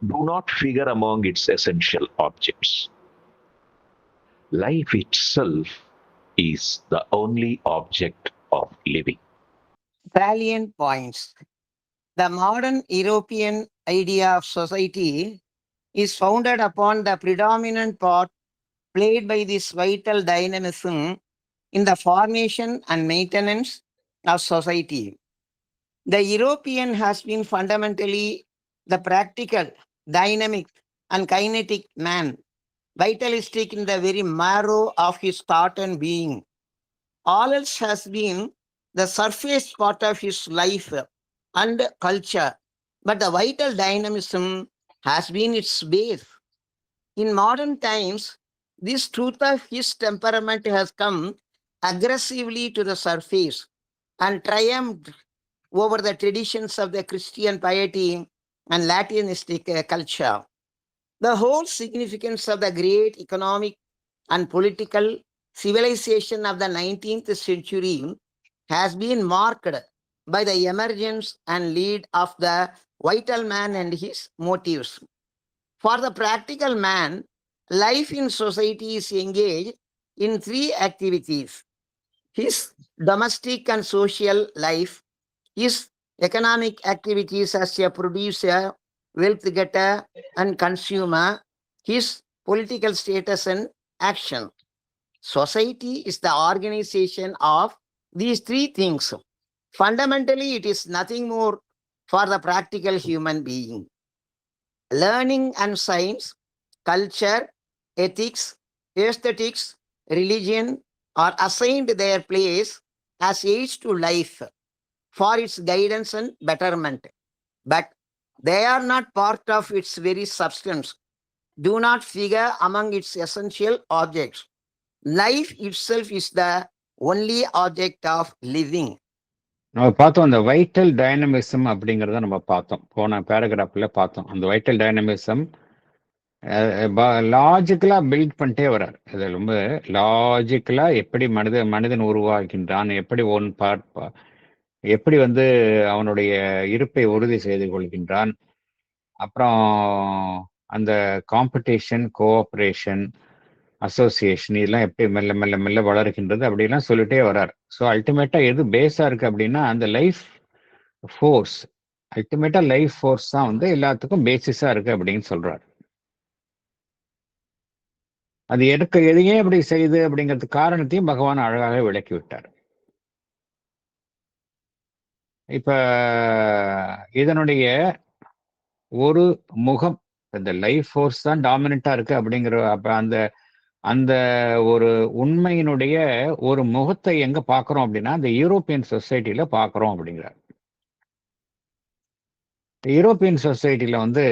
C: do not figure among its essential objects. Life itself is the only object of living.
E: Salient points. The modern European idea of society is founded upon the predominant part played by this vital dynamism in the formation and maintenance of society. The European has been fundamentally the practical, dynamic, and kinetic man, vitalistic in the very marrow of his thought and being. All else has been the surface part of his life and culture, but the vital dynamism has been its base. In modern times, this truth of his temperament has come aggressively to the surface and triumphed over the traditions of the Christian piety and Latinistic culture. The whole significance of the great economic and political civilization of the 19th century has been marked by the emergence and lead of the vital man and his motives. For the practical man, life in society is engaged in three activities: his domestic and social life, his economic activities as a producer, wealth getter, and consumer, his political status and action. Society is the organization of these three things. Fundamentally, it is nothing more for the practical human being. Learning and science, culture, ethics, aesthetics, religion are assigned their place as aids to life for its guidance and betterment. But they are not part of its very substance, do not figure among its essential objects. Life itself is the only object of living.
A: நம்ம பார்த்தோம் அந்த வைட்டல் டைனமிசம் அப்படிங்கிறத நம்ம பார்த்தோம், போன பேராகிராஃப்ல பார்த்தோம். அந்த வைட்டல் டைனமிசம் லாஜிக்கலா பில்ட் பண்ணிட்டே வர்றார். அது ரொம்ப லாஜிக்கலா எப்படி மனிதன் உருவாகின்றான், எப்படி எப்படி வந்து அவனுடைய இருப்பை உறுதி செய்து கொள்கின்றான், அப்புறம் அந்த காம்படிஷன், கோஆபரேஷன், அசோசியேஷன் இதெல்லாம் எப்படி மெல்ல மெல்ல மெல்ல வளர்கின்றது அப்படிலாம் சொல்லிட்டே வர்றார். ஸோ அல்டிமேட்டா எது பேஸா இருக்கு அப்படின்னா அந்த லைஃப் ஃபோர்ஸ், அல்டிமேட்டா லைஃப் ஃபோர்ஸ் தான் வந்து எல்லாத்துக்கும் பேசிஸா இருக்கு அப்படின்னு சொல்றாரு. அது எதையே அப்படி செய்யுது அப்படிங்கிறதுக்கு காரணத்தையும் பகவான் அழகாக விளக்கி விட்டார். இப்ப இதனுடைய ஒரு முகம், இந்த லைஃப் ஃபோர்ஸ் தான் டாமினண்டா இருக்கு அப்படிங்கிற அப்ப அந்த ஒரு உண்மையினுடைய ஒரு முகத்தை எங்க பாக்குறோம் அப்படின்னா இந்த யூரோப்பியன் சொசைட்டில பாக்குறோம் அப்படிங்கிறார். யூரோப்பியன் சொசைட்டில வந்து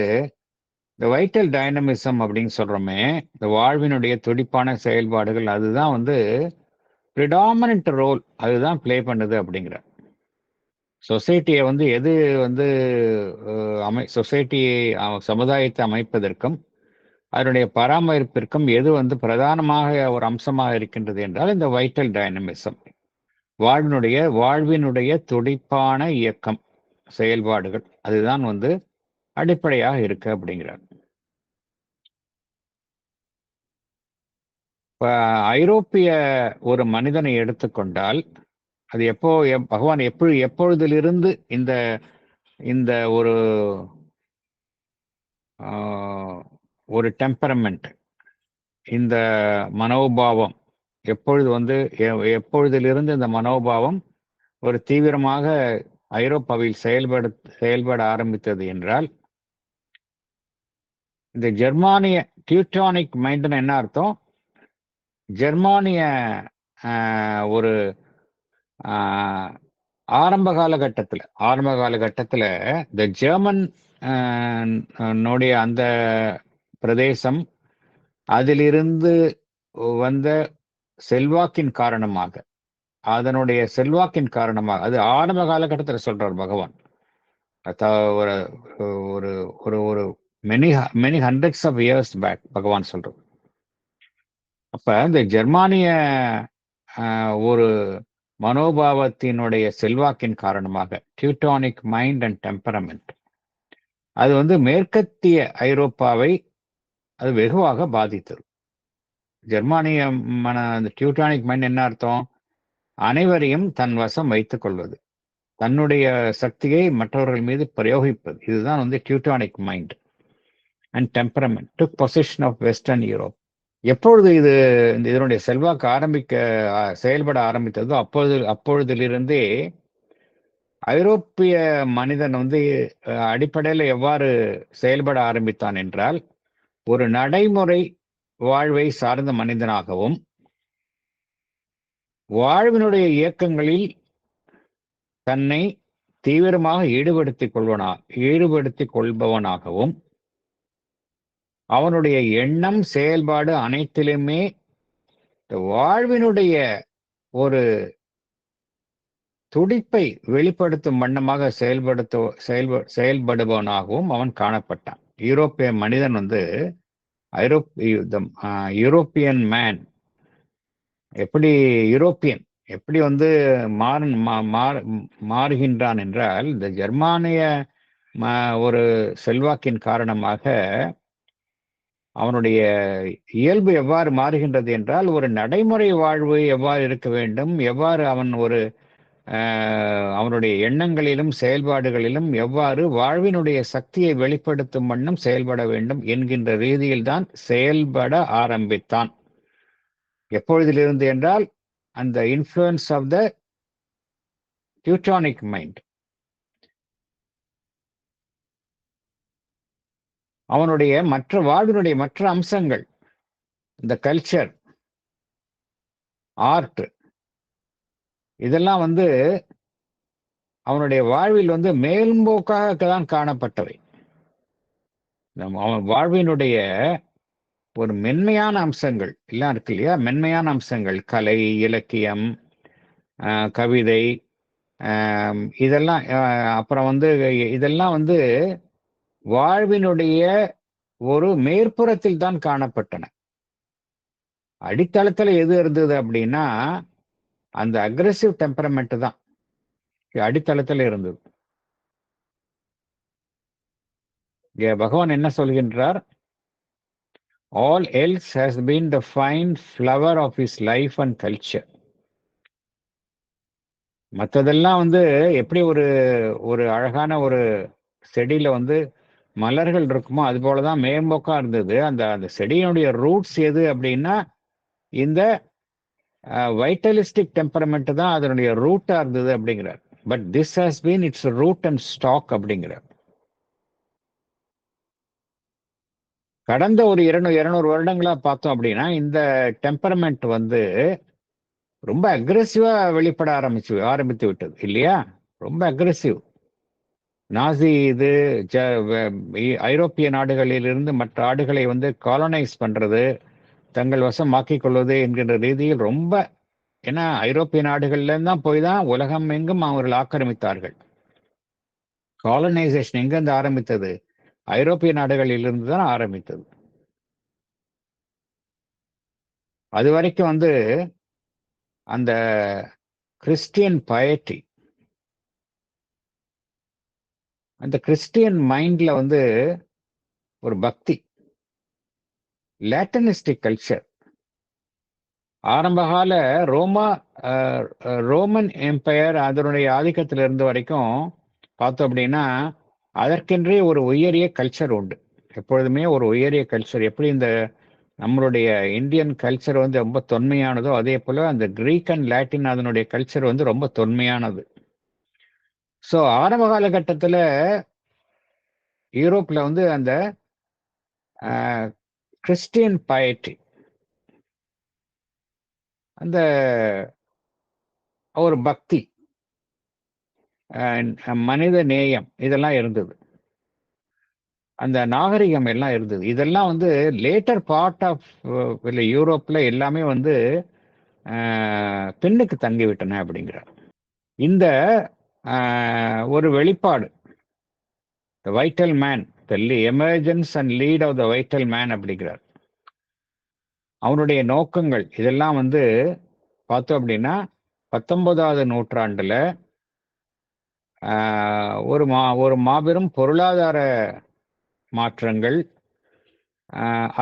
A: இந்த வைட்டல் டைனமிசம் அப்படின்னு சொல்றோமே, இந்த வாழ்வினுடைய துடிப்பான செயல்பாடுகள் அதுதான் வந்து ப்ரிடாமினன்ட் ரோல், அதுதான் பிளே பண்ணுது அப்படிங்கிற. சொசைட்டியை வந்து எது வந்து சொசைட்டியை சமுதாயத்தை அமைப்பதற்கும் அதனுடைய பராமரிப்பிற்கும் எது வந்து பிரதானமாக ஒரு அம்சமாக இருக்கின்றது என்றால் இந்த வைட்டல் டைனமிசம், வாழ்வினுடைய துடிப்பான இயக்கம், செயல்பாடுகள், அதுதான் வந்து அடிப்படையாக இருக்கு அப்படிங்கிறார். இப்ப ஐரோப்பிய ஒரு மனிதனை எடுத்துக்கொண்டால் அது பகவான் எப்பொழுதிலிருந்து இந்த இந்த ஒரு டெம்பரமெண்ட், இந்த மனோபாவம் எப்பொழுதிலிருந்து இந்த மனோபாவம் ஒரு தீவிரமாக ஐரோப்பாவில் செயல்பட ஆரம்பித்தது என்றால், இந்த ஜெர்மானிய டியூட்டானிக் மைண்ட்னு என்ன அர்த்தம்? ஜெர்மானிய ஒரு ஆரம்ப காலகட்டத்துல இந்த ஜெர்மன் நோடைய அந்த பிரதேசம் அதிலிருந்து வந்த செல்வாக்கின் காரணமாக, அது ஆரம்ப காலகட்டத்தில் சொல்றார் பகவான். ஒரு many hundreds of years back Bhagavan சொல்றார். அப்ப இந்த ஜெர்மானிய ஒரு மனோபாவத்தினுடைய செல்வாக்கின் காரணமாக டியூட்டானிக் மைண்ட் அண்ட் டெம்பரமெண்ட் அது வந்து மேற்கத்திய ஐரோப்பாவை அது வெகுவாக பாதித்தது. ஜெர்மானிய அந்த டியூட்டானிக் மைண்ட் என்ன அர்த்தம்? அனைவரையும் தன் வசம் வைத்துக் கொள்வது, தன்னுடைய சக்தியை மற்றவர்கள் மீது பிரயோகிப்பது, இதுதான் வந்து Teutonic mind and temperament took position of western Europe. எப்பொழுது இதனுடைய செல்வாக்கு செயல்பட ஆரம்பித்ததோ அப்பொழுதிலிருந்தே ஐரோப்பிய மனிதன் வந்து அடிப்படையில் எவ்வாறு செயல்பட ஆரம்பித்தான் என்றால், ஒரு நடைமுறை வாழ்வை சார்ந்த மனிதனாகவும் வாழ்வினுடைய இயக்கங்களில் தன்னை தீவிரமாக ஈடுபடுத்திக் கொள்பவனாகவும் அவனுடைய எண்ணம், செயல்பாடு அனைத்திலுமே வாழ்வினுடைய ஒரு துடிப்பை வெளிப்படுத்தும் வண்ணமாக செயல்படுபவனாகவும் அவன் காணப்பட்டான். யூரோப்பிய மனிதன் வந்து யூரோப்பியன் மேன் எப்படி வந்து மாறுகின்றான் என்றால், இந்த ஜெர்மானிய ஒரு செல்வாக்கின் காரணமாக அவனுடைய இயல்பு எவ்வாறு மாறுகின்றது என்றால், ஒரு நடைமுறை வாழ்வு எவ்வாறு இருக்க வேண்டும், எவ்வாறு அவனுடைய எண்ணங்களிலும் செயல்பாடுகளிலும் எவ்வாறு வாழ்வினுடைய சக்தியை வெளிப்படுத்தும் வண்ணம் செயல்பட வேண்டும் என்கின்ற ரீதியில் தான் செயல்பட ஆரம்பித்தான். எப்பொழுதிலிருந்து என்றால், அந்த influence of the Teutonic mind, அவனுடைய வாழ்வினுடைய மற்ற அம்சங்கள், இந்த கல்ச்சர், ஆர்ட், இதெல்லாம் வந்து அவனுடைய வாழ்வில் வந்து மேம்போக்காக தான் காணப்பட்டவை. அவன் வாழ்வினுடைய ஒரு மென்மையான அம்சங்கள் எல்லாம் இருக்கு இல்லையா, மென்மையான அம்சங்கள், கலை, இலக்கியம், கவிதை, இதெல்லாம் அப்புறம் வந்து இதெல்லாம் வந்து வாழ்வினுடைய ஒரு மேற்புறத்தில் தான் காணப்பட்டன. அடித்தளத்துல எது இருந்தது அப்படின்னா அந்த அக்ரெசிவ் டெம்பரமெண்ட் தான் அடித்தளத்துல இருந்தது. பகவான் என்ன சொல்கின்றார்? All else has been the fine flower of his life and culture. மற்றதெல்லாம் வந்து எப்படி ஒரு ஒரு அழகான ஒரு செடியில வந்து மலர்கள் இருக்குமோ அது போலதான் மேம்போக்கா இருந்தது. அந்த அந்த செடியினுடைய ரூட்ஸ் எது அப்படின்னா இந்த வைட்டலிஸ்டிக் டெம்பரமெண்ட் தான் அதனுடைய ரூட்டா இருந்தது அப்படிங்கிறார். But this has been its root and stock அப்படிங்கிறார். கடந்த ஒரு 200 வருடங்களா பார்த்தோம் அப்படின்னா இந்த டெம்பரமெண்ட் வந்து ரொம்ப அக்ரெசிவா வெளிப்பட ஆரம்பித்து விட்டது இல்லையா? ரொம்ப அக்ரெசிவ். நாசி இது ஐரோப்பிய நாடுகளிலிருந்து மற்ற நாடுகளை வந்து காலனைஸ் பண்றது, தங்கள் வசம் ஆக்கிக் கொள்வது என்கின்ற ரீதியில் ரொம்ப, ஏன்னா ஐரோப்பிய நாடுகள்ல தான் போய் தான் உலகம் எங்கும் அவர்கள் ஆக்கிரமித்தார்கள். காலனைசேஷன் எங்கிருந்து ஆரம்பித்தது? ஐரோப்பிய நாடுகளிலிருந்து தான் ஆரம்பித்தது. அது வரைக்கும் வந்து அந்த கிறிஸ்டியன் பயட்டி, அந்த கிறிஸ்டியன் மைண்ட்ல வந்து ஒரு பக்தி, லாட்டினிஸ்டிக் கல்ச்சர். ஆரம்பகால ரோமன் எம்பையர் அதனுடைய ஆதிக்கத்தில் இருந்த வரைக்கும் பார்த்தோம் அப்படின்னா அதற்கென்றே ஒரு உயரிய கல்ச்சர் உண்டு. எப்பொழுதுமே ஒரு உயரிய கல்ச்சர். எப்படி இந்த நம்மளுடைய இந்தியன் கல்ச்சர் வந்து ரொம்ப தொன்மையானதோ அதே போல அந்த கிரீக் அண்ட் லாட்டின் அதனுடைய கல்ச்சர் வந்து ரொம்ப தொன்மையானது. ஸோ ஆரம்ப காலகட்டத்தில் யூரோப்ல வந்து அந்த கிறிஸ்டியன் பயட்டி, அந்த ஒரு பக்தி, மனித நேயம் இதெல்லாம் இருந்தது. அந்த நாகரிகம் எல்லாம் இருந்தது. இதெல்லாம் வந்து லேட்டர் பார்ட் ஆஃப் யூரோப்ல எல்லாமே வந்து பெண்ணுக்கு தங்கிவிட்டன அப்படிங்கிறார். இந்த ஒரு வெளிப்பாடு, the vital man, the emergence and lead of the vital man அப்படிங்கிறார். அவனுடைய நோக்கங்கள் இதெல்லாம் வந்து பார்த்தோம் அப்படின்னா 19வது நூற்றாண்டுல ஒரு மாபெரும் பொருளாதார மாற்றங்கள்,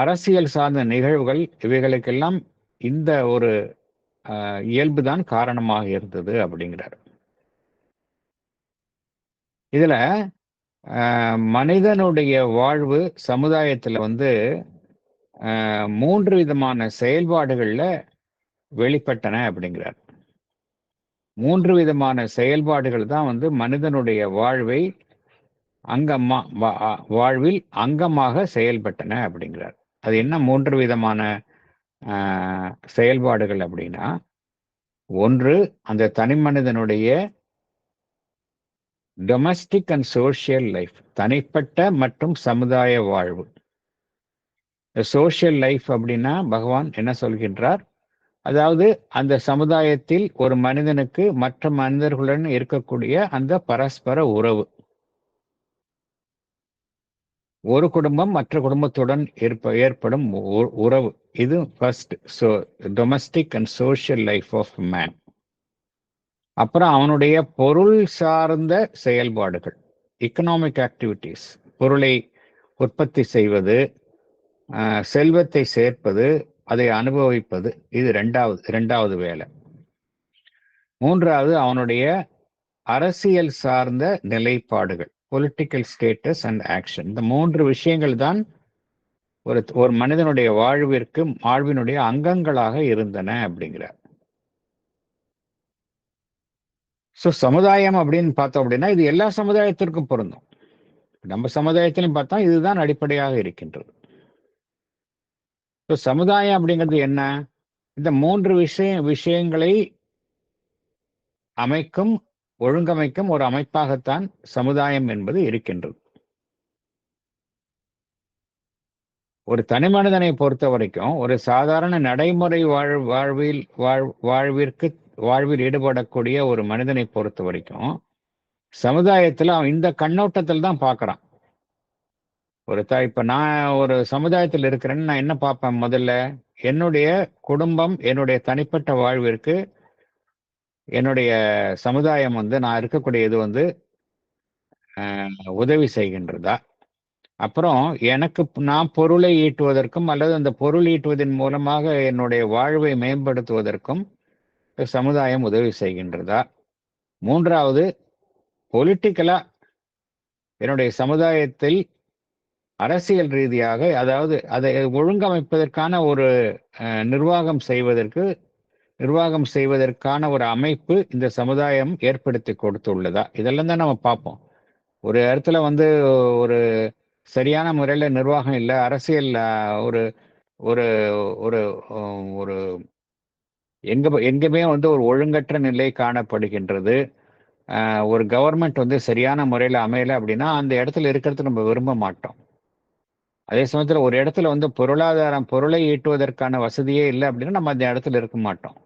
A: அரசியல் சார்ந்த நிகழ்வுகள், இவைகளுக்கெல்லாம் இந்த ஒரு இயல்புதான் காரணமாக இருந்தது அப்படிங்கிறார். இதுல மனிதனுடைய வாழ்வு சமுதாயத்துல வந்து 3 விதமான செயல்பாடுகள்ல வெளிப்பட்டன அப்படிங்கிறார். 3 விதமான செயல்பாடுகள் தான் வந்து மனிதனுடைய வாழ்வில் அங்கமாக செயல்பட்டன அப்படிங்கிறார். அது என்ன 3 விதமான செயல்பாடுகள் அப்படின்னா, ஒன்று அந்த தனி மனிதனுடைய டொமஸ்டிக் அண்ட் சோசியல் லைஃப், தனிப்பட்ட மற்றும் சமுதாய வாழ்வு. சோசியல் லைஃப் அப்படின்னா பகவான் என்ன சொல்கின்றார்? அதாவது அந்த சமுதாயத்தில் ஒரு மனிதனுக்கு மற்ற மனிதர்களுடன் இருக்கக்கூடிய அந்த பரஸ்பர உறவு. ஒரு குடும்பம் மற்ற குடும்பத்துடன் ஏற்படும் உறவு, இது first. So domestic and social life of man. அப்புறம் அவனுடைய பொருள் சார்ந்த செயல்பாடுகள், எக்கனாமிக் ஆக்டிவிட்டிஸ், பொருளை உற்பத்தி செய்வது, செல்வத்தை சேர்ப்பது, அதை அனுபவிப்பது, இது இரண்டாவது வேலை. மூன்றாவது அவனுடைய அரசியல் சார்ந்த நிலைப்பாடுகள், பொலிட்டிக்கல் ஸ்டேட்டஸ் அண்ட் ஆக்ஷன். இந்த 3 விஷயங்கள் தான் ஒரு மனிதனுடைய வாழ்வினுடைய அங்கங்களாக இருந்தன அப்படிங்கிறார். ஸோ சமுதாயம் அப்படின்னு பார்த்தோம் அப்படின்னா இது எல்லா சமுதாயத்திற்கும் பொருந்தும். நம்ம சமுதாயத்திலும் பார்த்தா இதுதான் அடிப்படையாக இருக்கின்றது. ஸோ சமுதாயம் அப்படிங்கிறது என்ன? இந்த 3 விஷயங்களை ஒழுங்கமைக்கும் ஒரு அமைப்பாகத்தான் சமுதாயம் என்பது இருக்கின்றது. ஒரு தனி மனிதனை பொறுத்த வரைக்கும் ஒரு சாதாரண நடைமுறை வாழ்வில் ஈடுபடக்கூடிய ஒரு மனிதனை பொறுத்த வரைக்கும் சமுதாயத்துல அவன் இந்த கண்ணோட்டத்தில் தான் பார்க்கறான். இப்ப நான் ஒரு சமுதாயத்தில் இருக்கிறேன்னு நான் என்ன பார்ப்பேன்? முதல்ல என்னுடைய குடும்பம், என்னுடைய தனிப்பட்ட வாழ்விற்கு என்னுடைய சமுதாயம் நான் இருக்கக்கூடிய இது உதவி செய்கின்றதா? அப்புறம் எனக்கு நான் பொருளை ஈட்டுவதற்கும் அல்லது அந்த பொருள் ஈட்டுவதன் மூலமாக என்னுடைய வாழ்வை மேம்படுத்துவதற்கும் சமுதாயம் உதவி செய்கின்றதா? மூன்றாவது, பொலிட்டிக்கலா என்னுடைய சமுதாயத்தில் அரசியல் ரீதியாக, அதாவது அதை ஒழுங்கமைப்பதற்கான ஒரு நிர்வாகம் செய்வதற்கான ஒரு அமைப்பு இந்த சமுதாயம் ஏற்படுத்தி கொடுத்துள்ளதா? இதெல்லாம் தான் நம்ம பார்ப்போம். ஒரு இடத்துல ஒரு சரியான முறையில நிர்வாகம் இல்லை, அரசியல் ஒரு ஒரு ஒரு ஒரு எங்குமே ஒரு ஒழுங்கற்ற நிலை காணப்படுகின்றது, ஒரு கவர்மெண்ட் சரியான முறையில அமையல அப்படின்னா அந்த இடத்துல இருக்கிறது நம்ம விரும்ப மாட்டோம். அதே சமயத்துல ஒரு இடத்துல பொருளை ஈட்டுவதற்கான வசதியே இல்லை அப்படின்னா நம்ம அந்த இடத்துல இருக்க மாட்டோம்.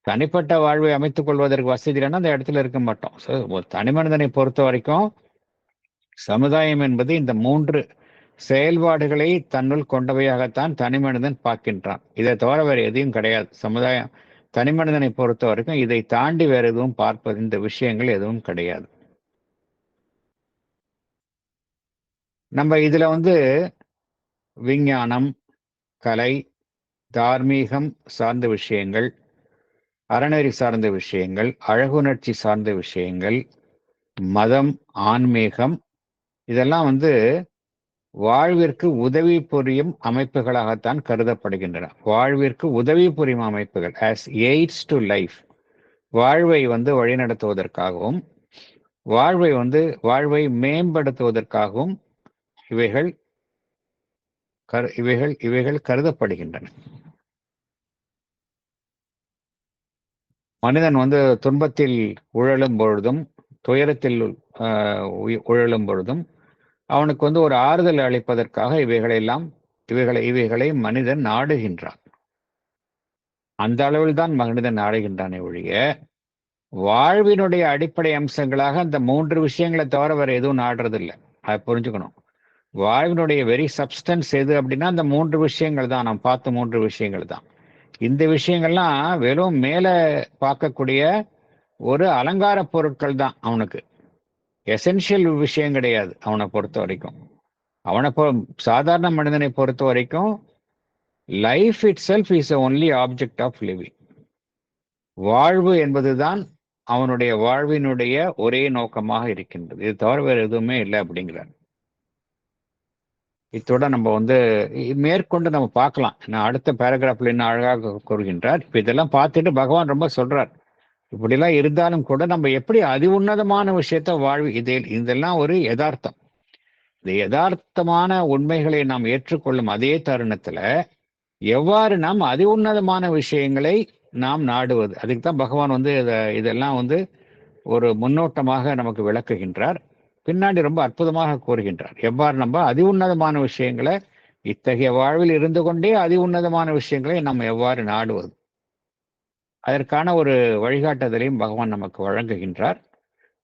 A: தனிப்பட்ட வாழ்வை அமைத்துக் கொள்வதற்கு வசதி இல்லைன்னா அந்த இடத்துல இருக்க மாட்டோம். ஸோ ஒரு தனி மனிதனை பொறுத்த வரைக்கும் சமுதாயம் என்பது இந்த 3 செயல்பாடுகளை தன்னுள் கொண்டவையாகத்தான் தனி மனிதன் பார்க்கின்றான். இதை தவிர வேற எதையும் கிடையாது. சமுதாயம் தனி மனிதனை பொறுத்த வரைக்கும் இதை தாண்டி வேற எதுவும் பார்ப்பது, இந்த விஷயங்கள் எதுவும் கிடையாது. நம்ம இதுல விஞ்ஞானம், கலை, தார்மீகம் சார்ந்த விஷயங்கள், அறநெறி சார்ந்த விஷயங்கள், அழகுணர்ச்சி சார்ந்த விஷயங்கள், மதம், ஆன்மீகம், இதெல்லாம் வாழ்விற்கு உதவி புரியும் அமைப்புகளாகத்தான் கருதப்படுகின்றன. வாழ்விற்கு உதவி புரியும் அமைப்புகள், as aids to life, வாழ்வை வழிநடத்துவதற்காகவும் வாழ்வை மேம்படுத்துவதற்காகவும் இவைகள் கருதப்படுகின்றன. மனிதன் துன்பத்தில் உழலும் பொழுதும், துயரத்தில் உழலும் பொழுதும் அவனுக்கு ஒரு ஆறுதல் அளிப்பதற்காக இவைகளை மனிதன் நாடுகின்றான். அந்த அளவில் தான் மனிதன் நாடுகின்றானே ஒழிய வாழ்வினுடைய அடிப்படை அம்சங்களாக அந்த 3 விஷயங்களை தவிர வேற எதுவும் நாடுறதில்லை. அதை புரிஞ்சுக்கணும். வாழ்வினுடைய வெரி சப்ஸ்டன்ஸ் எது அப்படின்னா அந்த 3 விஷயங்கள் தான். நாம் பார்த்த 3 விஷயங்கள் தான். இந்த விஷயங்கள்லாம் வெறும் மேல பார்க்கக்கூடிய ஒரு அலங்கார பொருட்கள் தான். அவனுக்கு எசென்ஷியல் விஷயம் கிடையாது. அவனை பொறுத்த வரைக்கும், சாதாரண மனிதனை பொறுத்த வரைக்கும் life itself is only object of living. வாழ்வு என்பதுதான் அவனுடைய வாழ்வினுடைய ஒரே நோக்கமாக இருக்கின்றது. இது தவிர வேறு எதுவுமே இல்லை அப்படிங்கிறார். இத்தோட நம்ம மேற்கொண்டு நம்ம பார்க்கலாம். நான் அடுத்த பேராகிராஃப்ல இன்னும் அழகாக கூறுகின்றார். இப்ப இதெல்லாம் பார்த்துட்டு பகவான் ரொம்ப சொல்றார், இப்படிலாம் இருந்தாலும் கூட நம்ம எப்படி அதி உன்னதமான விஷயத்த இதெல்லாம் ஒரு யதார்த்தம். இந்த யதார்த்தமான உண்மைகளை நாம் ஏற்றுக்கொள்ளும் அதே தருணத்துல எவ்வாறு நாம் அதி உன்னதமான விஷயங்களை நாம் நாடுவது, அதுக்கு தான் பகவான் இதெல்லாம் ஒரு முன்னோட்டமாக நமக்கு விளக்குகின்றார். பின்னாடி ரொம்ப அற்புதமாக கூறுகின்றார் எவ்வாறு நம்ம அதி உன்னதமான விஷயங்களை, இத்தகைய வாழ்வில் இருந்து கொண்டே அதி உன்னதமான விஷயங்களை நம்ம எவ்வாறு நாடுவது, அதற்கான ஒரு வழிகாட்டுதலையும் பகவான் நமக்கு வழங்குகின்றார்.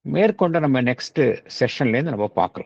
A: மேற்கொண்டு நம்ம நெக்ஸ்ட் செஷன்லேருந்து நம்ம பார்க்கலாம்.